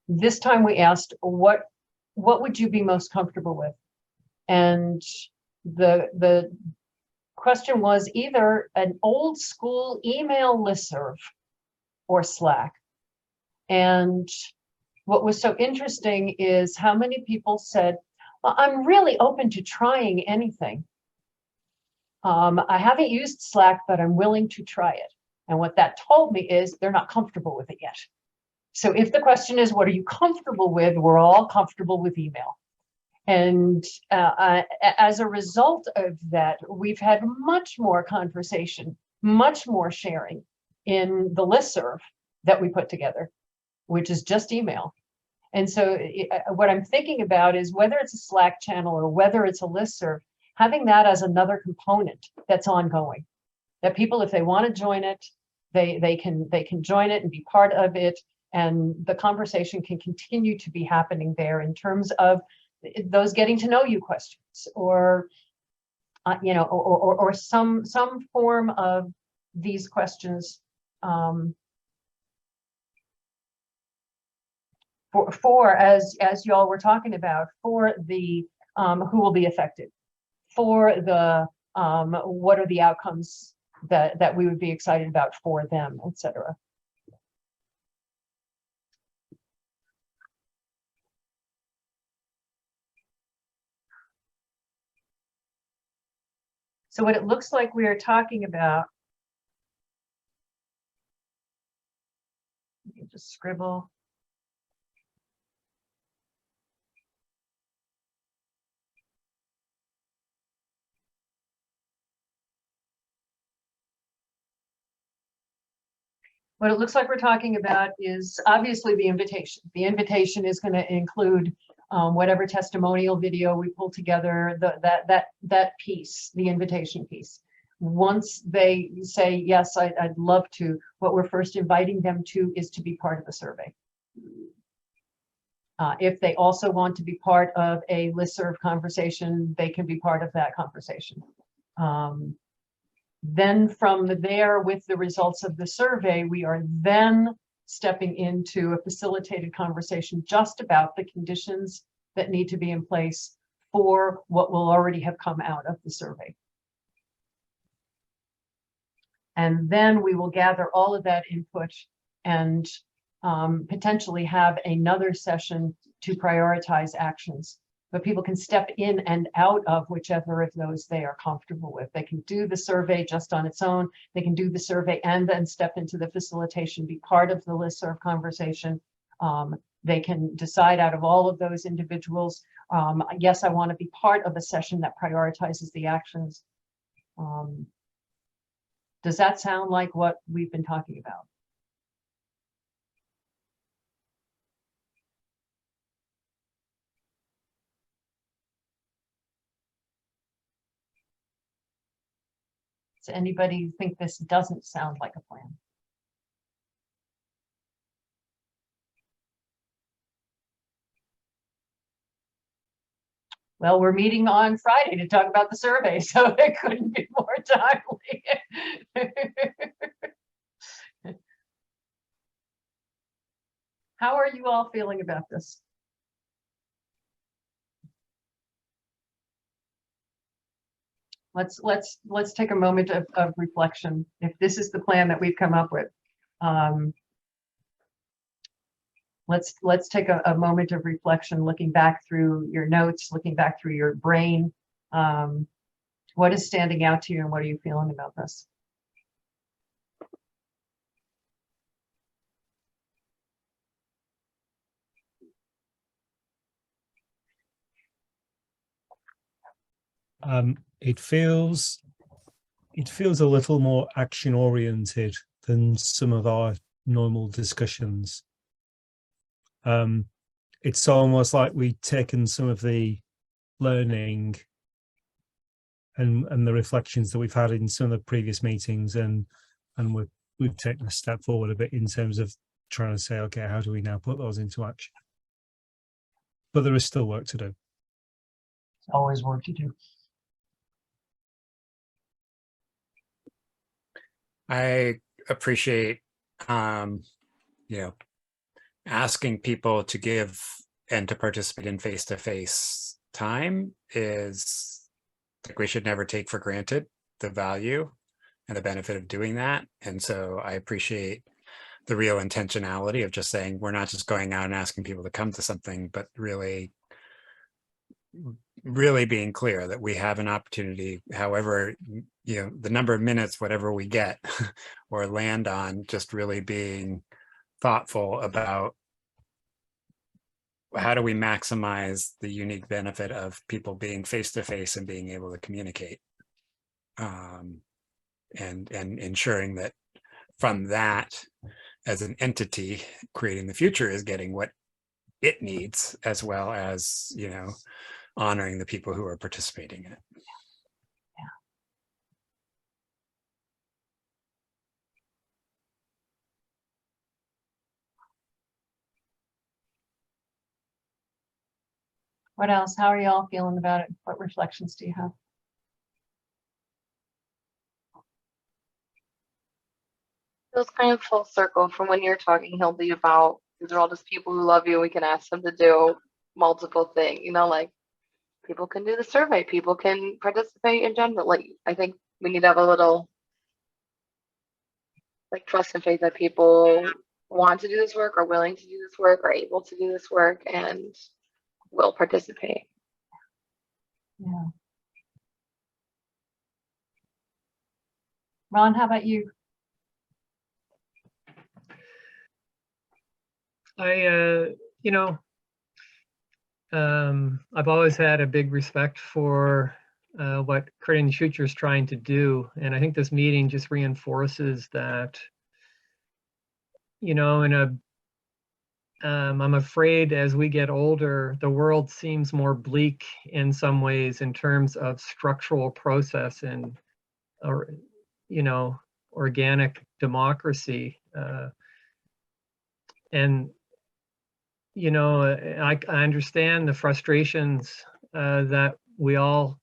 This time we asked, what would you be most comfortable with? And the question was either an old school email listserv or Slack. And what was so interesting is how many people said, well, I'm really open to trying anything. I haven't used Slack, but I'm willing to try it. And what that told me is they're not comfortable with it yet. So if the question is, what are you comfortable with? We're all comfortable with email. And as a result of that, we've had much more conversation, much more sharing in the listserv that we put together, which is just email. And so what I'm thinking about is whether it's a Slack channel or whether it's a listserv, having that as another component that's ongoing, that people, if they want to join it, they can join it and be part of it. And the conversation can continue to be happening there in terms of those getting to know you questions, or or some form of these questions for as y'all were talking about, for the who will be affected, for the what are the outcomes that we would be excited about for them, etc. So what it looks like we are talking about, you can just scribble. What it looks like we're talking about is obviously the invitation. The invitation is going to include whatever testimonial video we pull together, that piece, the invitation piece. Once they say, yes, I'd love to, what we're first inviting them to is to be part of the survey. If they also want to be part of a listserv conversation, they can be part of that conversation. Then from there, with the results of the survey, we are then stepping into a facilitated conversation just about the conditions that need to be in place for what will already have come out of the survey. And then we will gather all of that input and potentially have another session to prioritize actions. But people can step in and out of whichever of those they are comfortable with. They can do the survey just on its own. They can do the survey and then step into the facilitation, be part of the listserv conversation. They can decide out of all of those individuals, yes, I want to be part of a session that prioritizes the actions. Does that sound like what we've been talking about? Does anybody think this doesn't sound like a plan? Well, we're meeting on Friday to talk about the survey, so it couldn't be more timely. How are you all feeling about this? Let's take a moment of reflection. If this is the plan that we've come up with, let's take a moment of reflection, looking back through your notes, looking back through your brain. What is standing out to you, and what are you feeling about this? It feels a little more action oriented than some of our normal discussions. It's almost like we've taken some of the learning and the reflections that we've had in some of the previous meetings, and we've taken a step forward a bit in terms of trying to say, okay, how do we now put those into action? But there is still work to do. There's always work to do. I appreciate, asking people to give and to participate in face-to-face time is like we should never take for granted the value and the benefit of doing that. And so I appreciate the real intentionality of just saying, we're not just going out and asking people to come to something, but really being clear that we have an opportunity, however, the number of minutes, whatever we get or land on, just really being thoughtful about how do we maximize the unique benefit of people being face-to-face and being able to communicate, and ensuring that from that, as an entity, creating the future is getting what it needs, as well as, honoring the people who are participating in it. What else? How are y'all feeling about it? What reflections do you have? Feels kind of full circle from when you're talking, Hildy, about these are all just people who love you. We can ask them to do multiple things, like people can do the survey, people can participate in general. Like, I think we need to have a little like trust and faith that people want to do this work, are willing to do this work, are able to do this work, and will participate. Yeah. Ron, how about you? I've always had a big respect for what Creating the Future is trying to do. And I think this meeting just reinforces that, I'm afraid as we get older, the world seems more bleak in some ways in terms of structural process and, organic democracy. I understand the frustrations that we all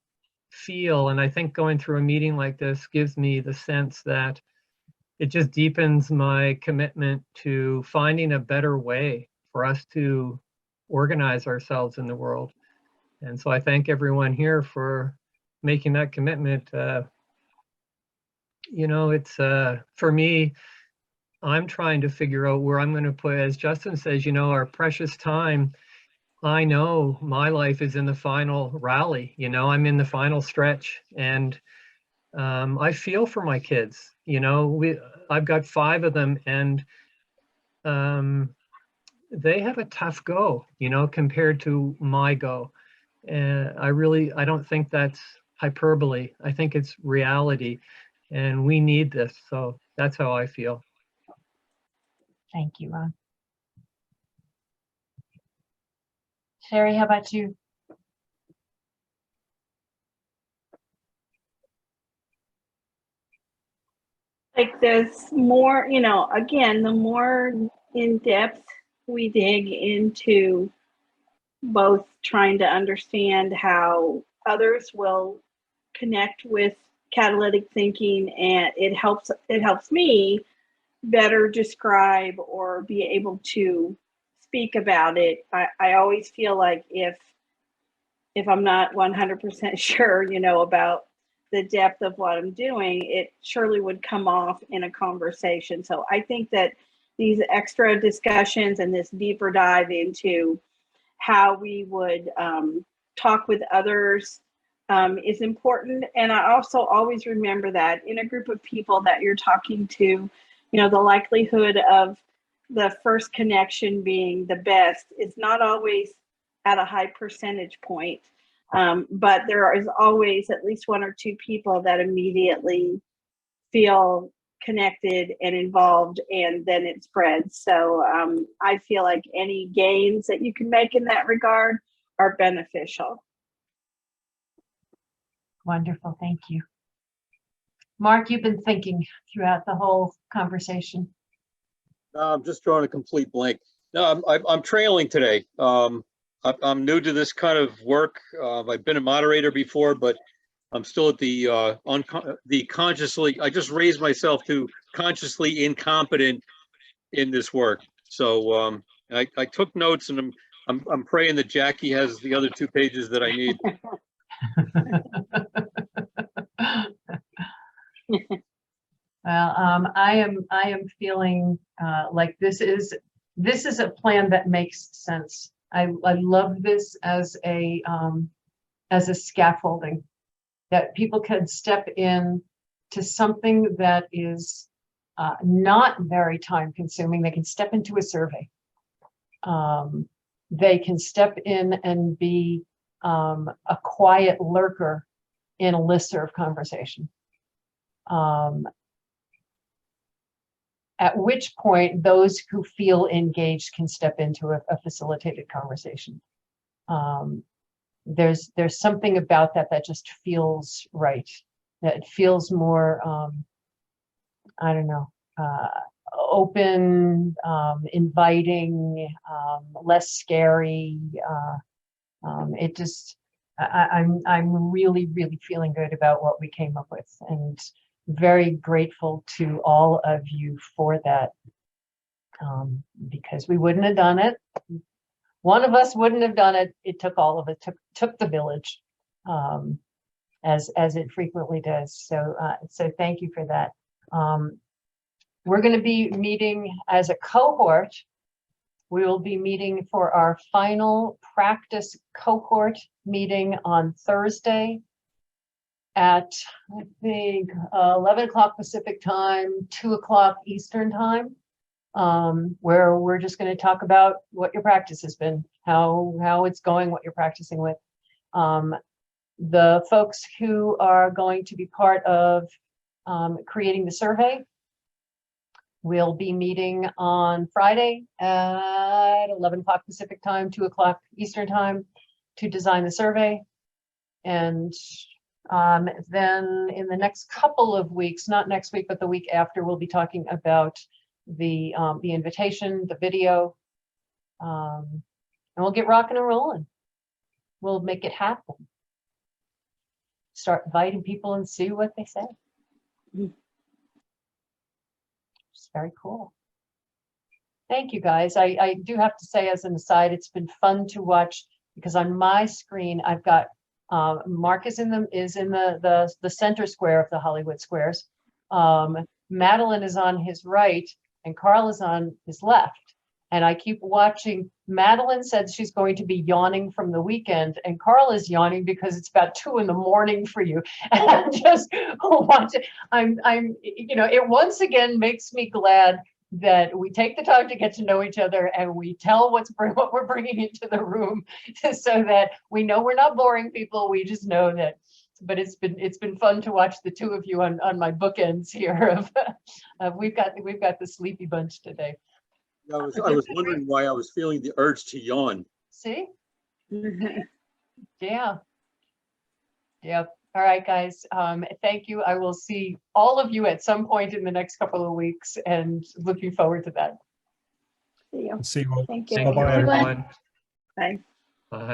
feel. And I think going through a meeting like this gives me the sense that it just deepens my commitment to finding a better way for us to organize ourselves in the world. And so I thank everyone here for making that commitment. It's for me, I'm trying to figure out where I'm going to put, as Justin says, our precious time. I know my life is in the final rally, I'm in the final stretch, and I feel for my kids. I've got 5 of them, and they have a tough go, compared to my go. And I don't think that's hyperbole. I think it's reality, and we need this. So that's how I feel. Thank you, Ron. Sherry, how about you? Like there's more, again, the more in depth we dig into both trying to understand how others will connect with catalytic thinking, and it helps me better describe or be able to speak about it. I always feel like if I'm not 100% sure, about the depth of what I'm doing, it surely would come off in a conversation. So I think that these extra discussions and this deeper dive into how we would talk with others is important. And I also always remember that in a group of people that you're talking to, the likelihood of the first connection being the best is not always at a high percentage point. But there is always at least 1 or 2 people that immediately feel connected and involved, and then it spreads. So I feel like any gains that you can make in that regard are beneficial. Wonderful, thank you. Mark, you've been thinking throughout the whole conversation. No, I'm just drawing a complete blank. No, I'm trailing today. I'm new to this kind of work. I've been a moderator before, but I'm still at the consciously. I just raised myself to consciously incompetent in this work. So I took notes, and I'm praying that Jackie has the other 2 pages that I need. Well, I am feeling like this is a plan that makes sense. I love this as a scaffolding that people can step in to something that is not very time consuming. They can step into a survey. They can step in and be a quiet lurker in a listserv conversation. At which point those who feel engaged can step into a facilitated conversation. There's something about that just feels right. That feels more, I don't know, open, inviting, less scary. It just, I'm really, really feeling good about what we came up with, and very grateful to all of you for that, because we wouldn't have done it one of us wouldn't have done it. It took all of it, took the village, as it frequently does. So thank you for that. We're going to be meeting as a cohort. We will be meeting for our final practice cohort meeting on Thursday at, I think, 11 o'clock Pacific time, 2 o'clock Eastern time, where we're just going to talk about what your practice has been, how it's going, what you're practicing with. The folks who are going to be part of creating the survey will be meeting on Friday at 11 o'clock Pacific time, 2 o'clock Eastern time to design the survey. And then in the next couple of weeks, not next week, but the week after, we'll be talking about the invitation, the video, and we'll get rocking and rolling. We'll make it happen. Start inviting people and see what they say. It's very cool. Thank you, guys. I do have to say, as an aside, it's been fun to watch, because on my screen I've got Mark is in the center square of the Hollywood squares. Madeline is on his right and Carl is on his left. And I keep watching. Madeline said she's going to be yawning from the weekend, and Carl is yawning because it's about 2 a.m. for you. And I'm just watching. It once again makes me glad that we take the time to get to know each other and we tell what we're bringing into the room, so that we know we're not boring people. We just know that. But it's been fun to watch the two of you on my bookends here. We've got the sleepy bunch today. I was wondering why I was feeling the urge to yawn. See? Yeah. Yep. All right, guys. Thank you. I will see all of you at some point in the next couple of weeks, and looking forward to that. See you. See you all. Thank you. Thank you, Bye-bye, everyone. Bye.